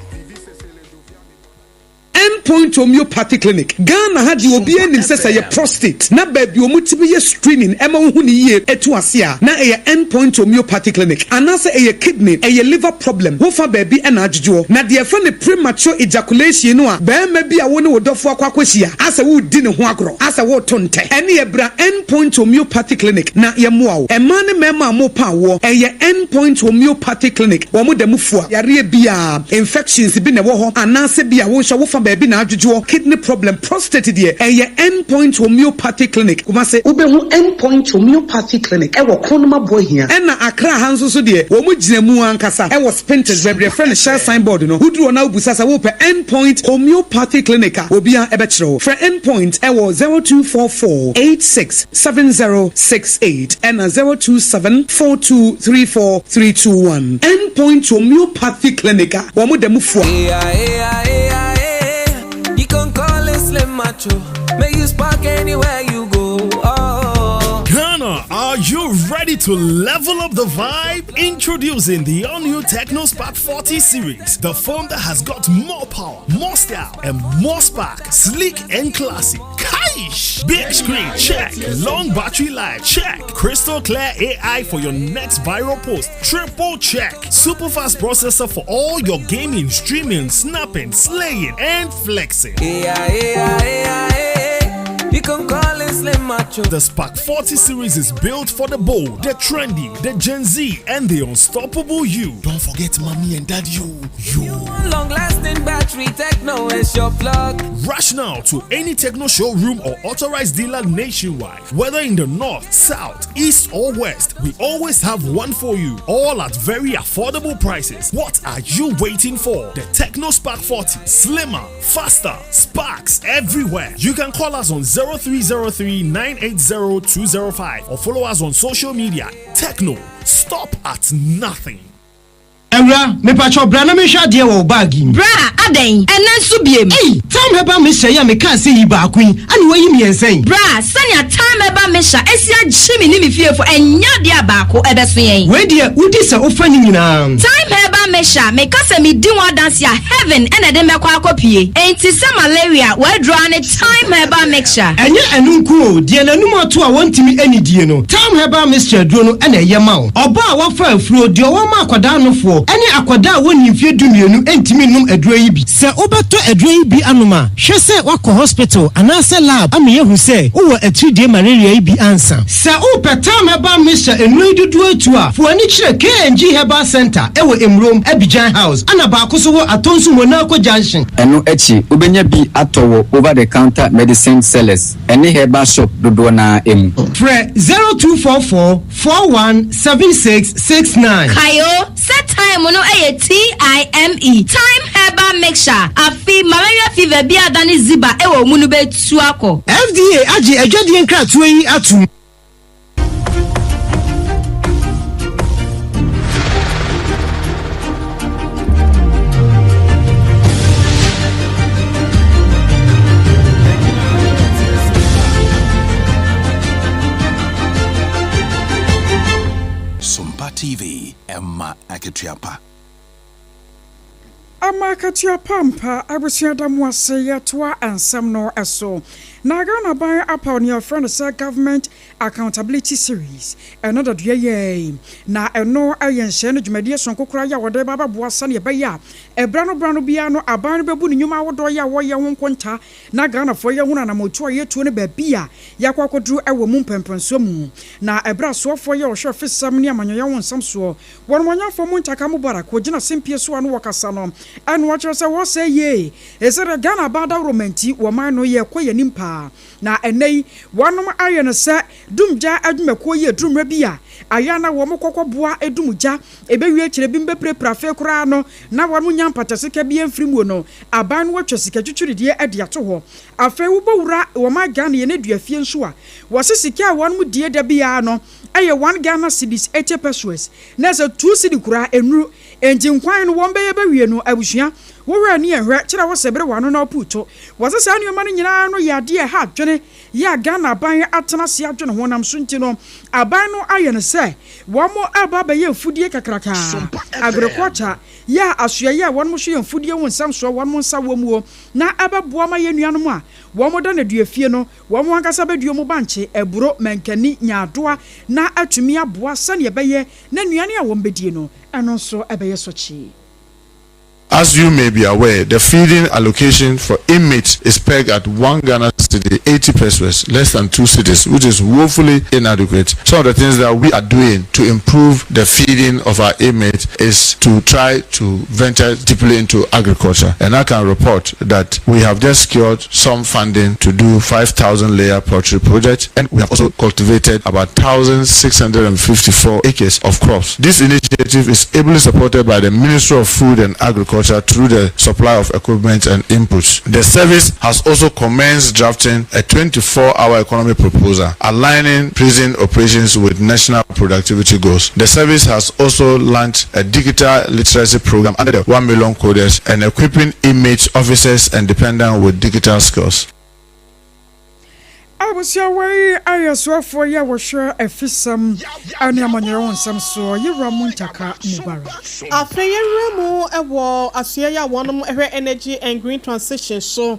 Speaker 12: Endpoint Homeopathy Clinic. Ghana had you be in your prostate. Na baby omutibi ye screening. Emma huni ye etu asia. Na Endpoint Homeopathy Clinic. Anasa kidney, liver problem. Wofa baby enajujo. Na the friend premature ejaculation no. Be maybe a wone wodofo akwakwashia. Asa wo di ne ho agro. Asa wo tonte. Eni ebra Endpoint Homeopathy Clinic. Na ye moa. Emane mema mo pa wo. Endpoint Homeopathy Clinic. Wo mo demu fua. Yare bia infections bi ne wo ho. Anase bia wo hwa wofa baby na adwujo kidney problem prostate de Endpoint Homeopathy Clinic kuma se ubehu Endpoint Homeopathy Clinic e wo konoma boy hia e na Accra hanso so de wo mu gina mu ankasa e wo Spintex bebre friend share signboard no huduro na obusa sa wo pe Endpoint Homeopathy Clinic obia e be kire for Endpoint e wo 0244867068 and 0274234321 Endpoint Homeopathy Clinic wo mu demu fo
Speaker 13: you can call it Slim Macho. May you spark anywhere you go. Oh.
Speaker 14: Ghana, are you ready to level up the vibe? Introducing the all-new Techno Spark 40 series. The phone that has got more power, more style, and more spark. Sleek and classy. Kaish! Big screen, check. Long battery life, check. Crystal clear AI for your next viral post. Triple check. Super fast processor for all your gaming, streaming, snapping, slaying, and flexing.
Speaker 13: You can call it Slim Macho. macho.
Speaker 14: The Spark 40 series is built for the bold, the trendy, the Gen Z, and the unstoppable you. Don't forget mommy and daddy you.
Speaker 13: Long-lasting battery, Techno is your plug.
Speaker 14: Rush now to any Techno showroom or authorized dealer nationwide. Whether in the north, south, east or west, we always have one for you. All at very affordable prices. What are you waiting for? The Techno Spark 40. Slimmer, faster, sparks everywhere. You can call us on 0303 980 205 or follow us on social media. Techno, stop at nothing.
Speaker 15: Ewra, me pacho bra na me hwa de wo bag im.
Speaker 16: Bra, aden, ena so biem.
Speaker 15: Hey, time heba me hye ya me kan se yi ba akun. Ani wayi mi ensen.
Speaker 16: Bra, sanya time heba me hya esia gyimi ni me fiefo enya de abako ebeso yen.
Speaker 15: We de udi se ofa ni nyina.
Speaker 16: Time heba me hya me kase me di one dance ya heaven ena de me kwa akopie. Enti se malaria we draw ne time heba mixture.
Speaker 15: Enye enu nku o, de nanum ato a wontimi ani die no. Time heba mixture duro no ena ye ma wo. Oba a wafa afuro de wo ma akwada no fo. Any akwada woni mfie dumienu entimi num aduro yi bi se obeto aduro yi bi anoma hwe se wako hospital anase lab ame yehu se wo atudie malaria yi bi ansa se opetam heba misha enu dudu atu a fo ani kire KNG Herbal Center ewo Emrom Abidjan House ana ba akoso wo atonsu Monaco Junction
Speaker 17: enu echi obenya bi atowo over the counter medicine sellers any herbal shop dodo na emu
Speaker 15: Fre 0244 417669
Speaker 16: Kayo set time no TIME time herbal mixture afi malaria fever bi adani ziba ewo munu betu akọ
Speaker 15: FDA agi adwade nkratoa yi atum
Speaker 18: SOMPA TV Emma Aketiapa
Speaker 4: Amakatia pampa abusiadamu ase yatoa ansam no eso na Ghana ban apa on your friend say government accountability series another ye na eno ayenhye no dwumade sonkokora ya wode baba boasa ne be ya brano bia no aban no bebu ne nyuma wodo ya wo ye ho nkonta na Ghana fo ye huna na motu ye tuo ne ba bia yakwakodru ewo mu mpempenso mu na ebra so fo ye wo hwe fisam ne amanyoya won samso won monyafo mu ntaka mubarak ogina simpie so anu wakasa no and watch us say ye is it Ghana bada romanti wo man no ye koye nimpa na enei wonom aye no se dumja adwumako ye dumra bia ayana wo mokokɔboa edumja ebewie kire bimbe prepra fe kora no na wonom nyampata sika bia mfirimu no aban no watwa sika twitwuridie ade ato ho afe wo bowura wo ma Ghana ye ne duafie nso a wo sesika wonom die da bia no aye 1 Ghana cedis 80 pesos na se 2 cedi kura enru enjinkwan no won beye bawie no abusua wo wura ni ehwe kira wo sebre wano na oputo wo se sa nneoma no nyina no yade e ha dwene ya Ghana ban atena se adwene ho nam so nti no aban no aye ne se wo mo aba ba ye mfudie kakraka agriculture ya asoya ya won mo so ye mfudie won sam so won mo nsa wo mu na ababoa ma ye nuanom a wo mo da na duafie no wo mo ankasa baduo mo banche eburo mankani nyaadoa na atumi aboa sane ye beye na nuane a wo mbedie no eno so ebeye sochi.
Speaker 19: As you may be aware, the feeding allocation for inmates is pegged at 1 Ghana cedi 80 pesos, less than 2 cedis, which is woefully inadequate. Some of the things that we are doing to improve the feeding of our inmates is to try to venture deeply into agriculture. And I can report that we have just secured some funding to do 5,000 layer poultry project, and we have also cultivated about 1,654 acres of crops. This initiative is ably supported by the Ministry of Food and Agriculture through the supply of equipment and inputs. The service has also commenced drafting a 24-hour economy proposal aligning prison operations with national productivity goals. The service has also launched a digital literacy program under the 1 million coders and equipping inmates, officers and dependents with digital skills.
Speaker 4: Abusia wei ayesofo ye wo hwe afisam ane amanyere won sam so yewra mu ntaka mubarak
Speaker 1: afeyewra mu ewo asoya ya wonom ehwe energy and green transition so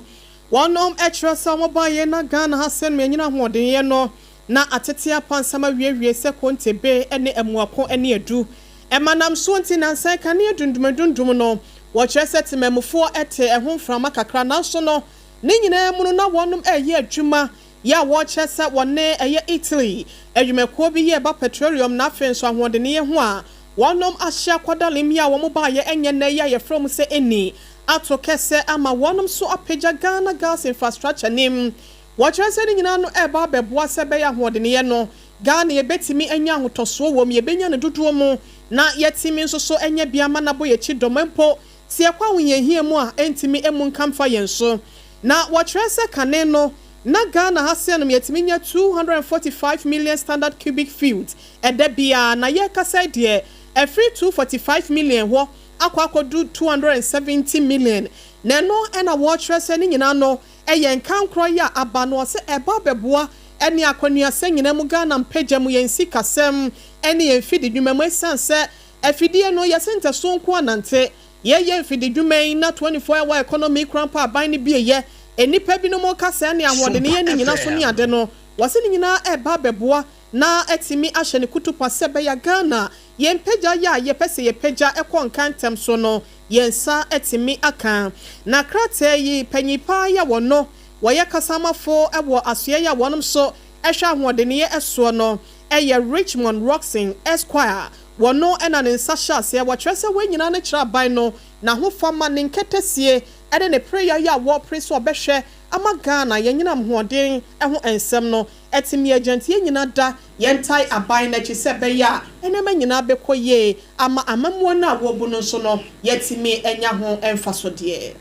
Speaker 1: wonom etresa mo ba ye na Ghana hasen me nyina hoden ye no na atetea pansama wiewie se kontebe ene emuako ene edu emanam so nti na nsan kan ye dundum no wo kyerese tememfo ete ehomframa kakra na so no ne nyina mu no na wonom eye adwuma ya wɔkyɛ sɛ wɔne ɛyɛ Italy adwumakuo bi yɛ ba petroleum na afei nso ahoɔden yɛ ho a wɔnom ahyɛ akɔdalim ya wɔn ba yɛ ɛnyɛ na yɛ from sɛ eni ato kɛsɛ ama wɔnom so apagya Ghana gas infrastructure nim wɔkyerɛ sɛ ne nyinaa no ɛba bɛboa sɛ bɛyɛ ahoɔden yɛ no Ghana yɛbɛtumi anya ahotosoɔ wɔ mu yɛbɛnya ne dodoɔ mu na yɛtimi nso so anya biama na bo yɛkyi dɔmampo tie kwa woyɛhia mu a ɛntimi emu nkamfa yɛn so na wɔkyerɛ sɛ kane no na Ghana ha sɛ no yɛtimi nya 245 million standard cubic feet ɛda bia na yɛkasa deɛ ɛfiri 245 million hɔ akɔ 270 million na no ɛna wɔkyerɛ sɛ ne nyinaa no ɛyɛ nkankorɔ yɛ aba no sɛ ɛba bɛboa ɛne akɔnua sɛ nyina mu Ghana mpagya mu yɛn sikasɛm ɛne yɛn fidi dwuma mu esan sɛ afidie no yɛsente so nko anante yɛyɛ fidi dwuma yi na 24-hour economy krampa aban ne bi yɛ enipa bi no mo kasa ne ahoɔden yɛ ne nyina so ne ade no wɔse ne nyina ɛba bɛboa na etimi ahyɛ ne kutupa sɛ bɛyɛ Ghana yɛn pagya yɛ a yɛpɛ sɛ yɛpagya ɛkɔ nkantem so no yɛn sa etimi aka na krataa yi panyipa yɛ wɔ no wɔyɛ kasamafo ɛwɔ asoɛ yɛ wɔnom so ɛhwɛ ahoɔden yɛ ɛsoɔ no ɛyɛ Richmond Roxin Esquire wɔno ɛna ne nsa hyɛ aseɛ wɔkyerɛ sɛ wɔn nyinaa ne kyerɛ aban no na ho fama ne nkɛtɛsie ɛde ne prayer yɛ a wɔpere so ɔbɛhwɛ ama Ghana yɛn nyinam hoɔden ɛho nsɛm no ɛtimi agyantie nyinaa da yɛntae aban n'akyi sɛ bɛyɛ a ɛnɛma nyinaa bɛkɔ yie ama amamuo no a wɔbu no nso no yɛtimi anya ho ɛmfasodeɛ.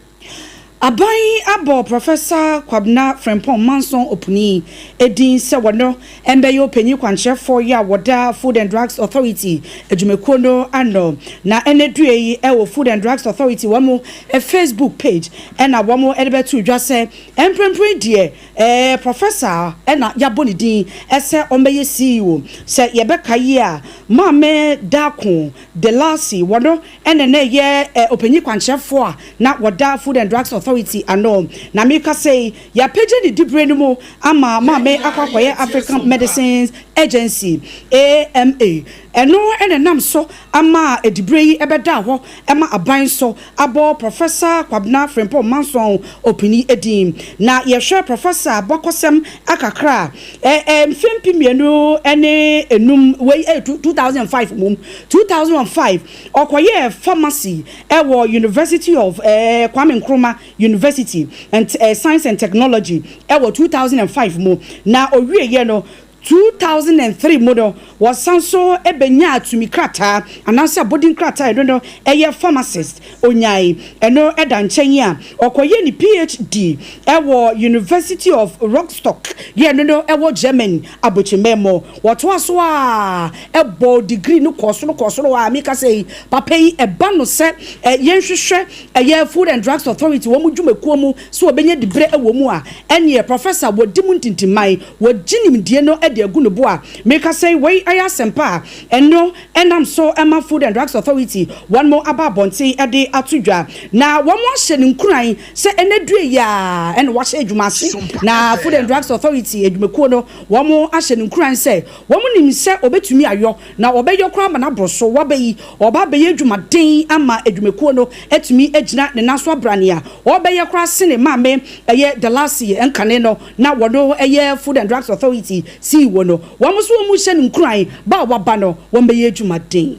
Speaker 3: Abai abo Professor Kwabna Frempong Manson Opuni edin se wono embeyo panyi kwankyerefo ya woda Food and Drugs Authority edwumekuo no ano na enedue yi ewo Food and Drugs Authority wamo Facebook page ena wamo edebetu dwa se emprempre die professor ena yaboni din ese ombeye CEO se yebeka yi a mame dako delasi wono ene ne ye opanyi kwankyerefo a na woda Food and Drugs Authority ano na meka say ya page ni dibre no mo ama me akwakoye African Medicines Agency AMA eno enenam so ama edibre yi ebeda ho ema aban so abo Professor Kwabna Frempong Manson Opini edim na yehwe Professor Bokosem akakra mfempi mienu ene enum we 2005 mum 2005 okoye pharmacy ewo University of Kwame Nkrumah University and Science and Technology ewo 2005 mo na owie ye no 2003 model was sanso ebenya atumi krata anansa boarding krata I don't know eye pharmacist onyai eno eda nchen a okoye ni PhD ewo University of Rostock ye no ewo Germany abochimemo woto aso a ebo degree no koso a meka say papa yi eba no se yenhwehwe eye Food and Drugs Authority wo mu dwumekuo mu so obenya dibre ewo mu a ene professor wodimu ntintimai woginim die no de aguno boa meka say we aya sempa eno enam so ema Food and Drugs Authority one more ababonte e de atudwa na wo mo hye ne nkuran se enedue ya ene wo hye adwumase na Food and Drugs Authority adwumekuo no wo mo ahye ne nkuran se wo mo nim se obetumi ayo na obeyo kra ma na broso wo bayi oba beye adwumaden ama adwumekuo no etumi agina ne naso abrane a obeye kra sene mame eye the last year enkane no na wodo eye Food and Drugs Authority si wono wamuso mu hye ne nkuran ba waba no wo beye adwumaden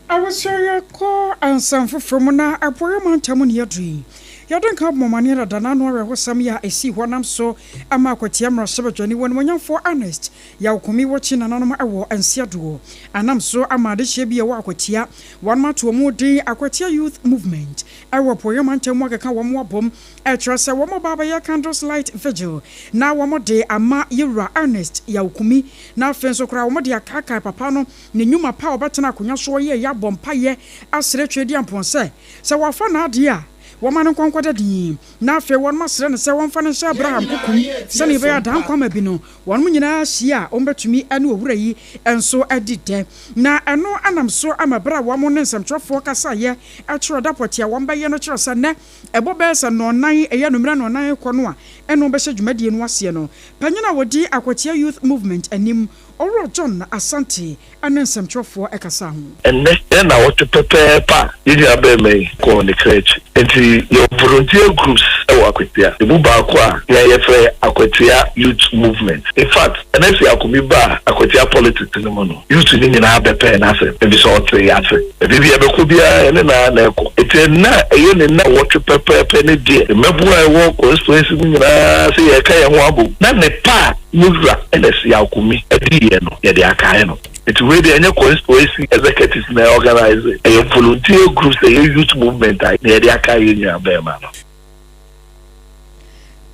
Speaker 4: awosya ko ansanfo from na aboye mantamu ne yadui yadan ka bomane da dana no awe hosam ya esi honam so ama akotia mra sebadwani won wanyamfo honest ya ukomi wochi nananom awo ansiaduo anam so ama de hye bia wa akotia won mato mu din akotia youth movement awo poye mantamu akeka wo mo abom etrese wo mo baba ya candles light vigil na wo mo de ama yewra honest ya ukomi na afenso kra wo mo de akaka papa no ne nyuma pa obetena akonya so ye ya bompa ye asere twedi amponse se wafa na ade a woman nkonkwada di na afi won masere ne se won fa ne hye Abraham kokum se ne be ya dan kwama bi no won mu nyina hia ombetumi ane owura yi enso adide na eno anam so amabra wo mo ne nsamtwofo kasa ye atro dapotia won be ye no kire se ne ebo be se no nan eye no mira no nan ko no a eno be hye dwumadie no ase no panyina wodi akotia youth movement anim Oro John Asante anensamtwofo ekasa ho enne na what prepare pa yidi abeme ko on the church enti your volunteer groups
Speaker 20: ewa akwatia ebu ba kwa ya yefe akwatia youth movement in fact enesi akumi ba akwatia politics no mo youth ni nyina abepe na ase ebi so otre ya ase ebi ya beko bia ene na eko ete na eye ne na wotre pepe ne die mebu a ewo constituency ni nyina se ye ka ye ho abu na ne pa muzra enesi akumi edi ye no ye de aka ye no it's really any constituency executives na organize a volunteer groups a youth movement na dey aka yin abema no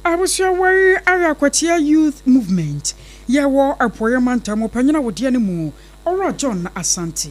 Speaker 4: I was your way Ayakwatia youth movement ye wo apoye mantamo panyina wodi ne mu ora John Asante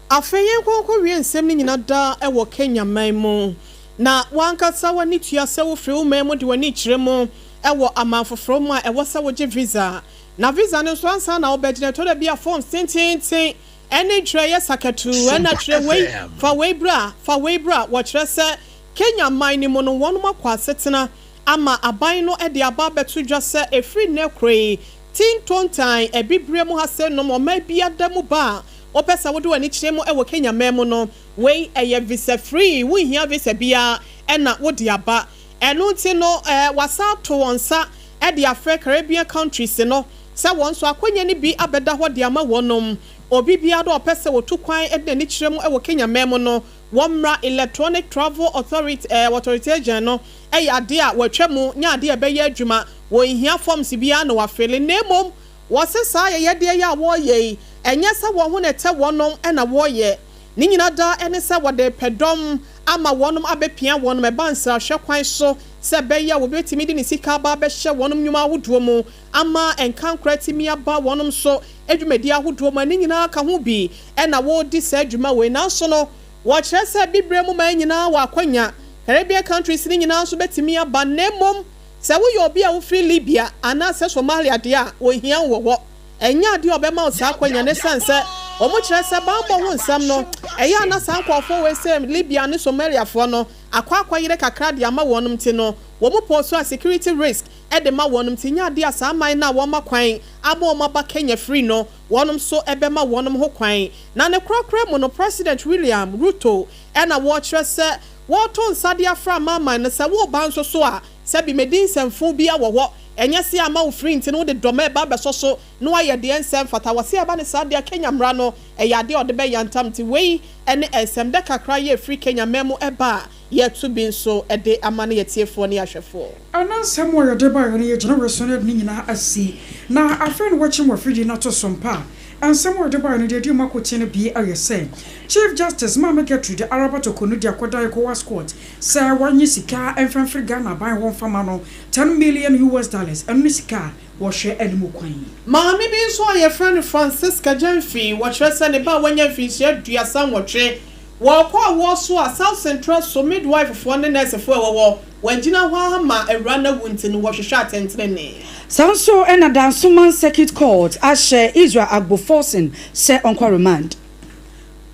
Speaker 1: afeye konko wie nsem ni nyina da e wo Kenya man mu na wankasa wani tuase wo fre wo man mu de wani kire mu e wo amanfoforo mu a e wo sa wo ge visa na visa no so ansa na obegine to da bia form tintin ene treye sakatu ena tre wei fa wei bra wo kire se Kenya man ni mu no wonu makwa setena ama aban no e de aba betu dwa se efri ne kre tin tontan e bibre mu ha se no mo ma bia da mu ba opesa wo de wani kire mu e wo Kenya man mu no wei eye visa free wo hia visa bia e na wo de aba eno ti no wasa to wonsa e de Africa Caribbean countries no sa won so akwanya ni bi abeda ho de ama wonom obi bia do opese wo tu kwan e de ni kire mu e wo Kenya memo no womra electronic travel authority agent no e ya de a watwemu nya de e be ya adwuma wo hia forms bia na wafele nemom wo se sa ye de ya wo ye enye sa wo ho na te wonom e na wo ye ni nyina da ene se wo de pedom ama wonom abepia wonom e bansa hwekwan so se be ya wo betimi de ni sika ba be hye wonom nyuma ahodo mu ama enkankra timi aba wonom so adwumadi ahodo mu ni nyina ka ho bi e na wo di sa adwuma we na so no wo kire se bibre mu man nyina wa kwanya Caribbean countries ni nyina so betimi aba nemom se wo ye obi a wo free Libya ana se Somalia de a wo hia wo enya de obema o sa kwanya ne sanse omo kire se bambo ho nsam no eya na san kwafo we se Libya ne Somalia fo no akwa yire kakra de ama wonum ti no wo mo poso a security risk e de ma wonum ti nya de asaman na wo makwan aba o maba Kenya free no wonum so ebe ma wonum ho kwan na ne krokra mu no President William Ruto e na wo kire se wo to nsade afra mama ne se wo ban so a se bi medin semfo bia wo enye se ama wo free nti no de dome ba be so no aye de ensem fata wase aba ne sade Kenya mra no e ya de ode be yantam ti wei ene ensem de kakra ye free Kenya memo eba ye to bin so e de amane ye tiefo ne ahwefo
Speaker 4: anansem wo ye de ba ye gina resonate ni nyina asi na afen watching wo free na to sompa and somewhere the bar needed you makotin be say Chief Justice Mama Gertrude Araba to Konu dia kwada ko squad say wanyi sika enfran free Ghana buy one famano $10 million and nisika wo hwe animu kwan
Speaker 1: Maami bi so ye friend Francisca Janfi wo hwe ne ba wanya fi hye duasa nwotwe wo kwa wo so a South Central so midwife fo ne nurse fo wo wagina ho ma ewrana wunti no wo hwehwe atentene
Speaker 3: Sanso ena Dansuman Circuit Court ashe Israel Agboforcing se onko remand.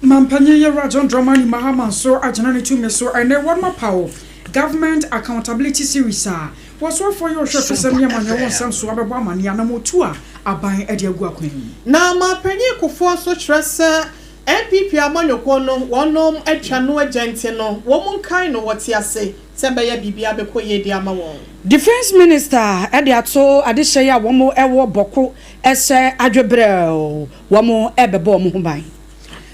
Speaker 4: Mampanye ye Rajon Dramani Mahama so ajana ne tumi so ene won power government accountability series was what for your chef semya manya won samso abebo amane anamotu a aban ede agu akwan
Speaker 1: na mampanye kofo so kyerese NPP amanyoko no wonom atwa no agente no wo kan no wote ase sebe ya bibia be koye di ama won
Speaker 3: Defense Minister ede ato adehye ya womo ewo boko ese adwebrel womo ebebo mo ban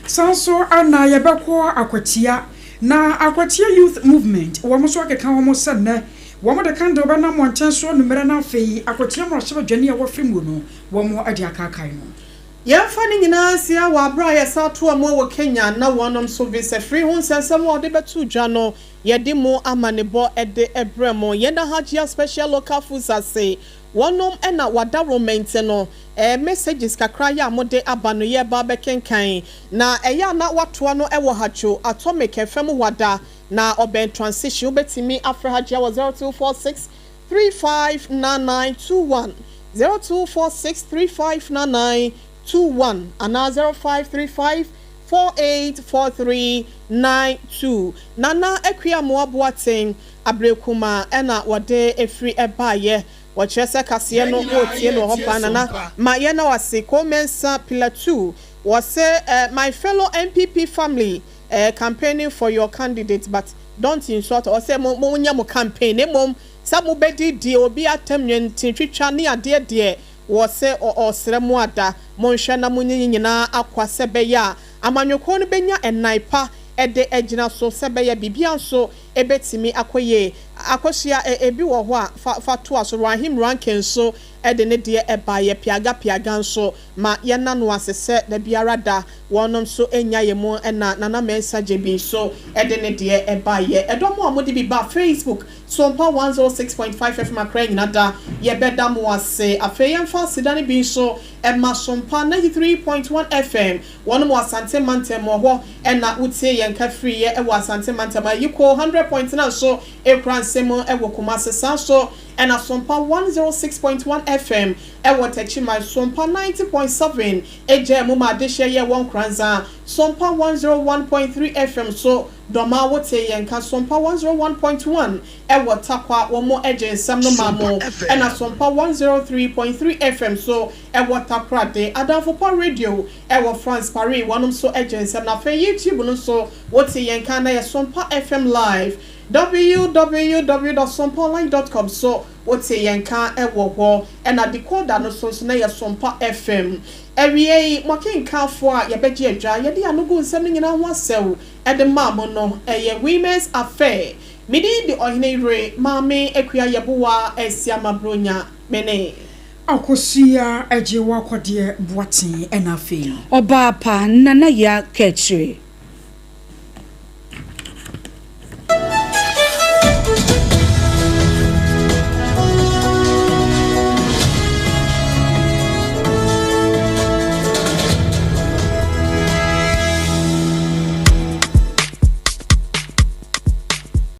Speaker 4: sanso ana yebekwo akwatia na akwatia youth movement womo so akeka womo sanna womo de kan do ba na monten so numere na afei akwatia mo hye badwane ya wafrimu no womo ade akakai no
Speaker 1: Yamfa ni nyina sia wa bra ya sa to amo wo Kenya na wonom so visa free hun sensem wo de betu dwa no ye de mo amanebo ede ebremo ye na hajia special local foods ase wonom na wada roment no messages kakra ya mode abano ye ba bekenkan na eya na watoa no ewo hacho atomic fm wada na oben transition betimi afra hajia wa 0246 359921 0246359921 and 0535484392 nana ekwia moaboaten abrekuma ena wode efri ebaye wachese kase no otie no hopa nana ma ye na wase komensa pillar 2 wase my fellow MPP family campaigning for your candidate but don't insult or say mo nya mo campaign mom sa mo bedi die obi atem nwentin twitwa ne ade de wo se o sere mo ada mo nhwe na mo nyina akwase be ya amanyoko no benya enaipa ede egina so sebe ya bibia so ebetimi akoye akosia ebi wo ho a fa to aso rahim rankin so ede ne de eba ye piaga so ma ye nanu asese da biara da wonom so enya ye mu na nana message bi so ede ne de eba ye edomo amodi bi ba Facebook SOMPA 106.5 FM akra nyina da ye beda mo ase afeyen fa sidane bi so ema SOMPA 93.1 FM wonom asante mantem ho na utie ye nka free ye e asante mantem yiko 100.9 so ekran semo e wo Kumasi so and a SOMPA 106.1 FM e wo techi my SOMPA 90.7 eje mu ma de share ye won kranza SOMPA 101.3 FM so doma wote ye nka SOMPA 101.1 e wo takwa wo mo eje nsam no mamo and a SOMPA 103.3 FM so e wo takra de Adafo Radio e wo France Paris wonom so eje nsam na fe YouTube no so wote ye nka na ye SOMPA FM live www.sompaonline.com so wote yenka ewo ho na decoder no so na ye SOMPA FM ewie mokenka fo a ye beje adwa ye de anogo nsem nyina ho asew e de mamo no ye women's affair midi de Oheneyere mame akua yebowa esiama bronya mene
Speaker 4: akosia AGYEIWAA KODIE boaten enafe
Speaker 3: OBAAPA nana ya kechre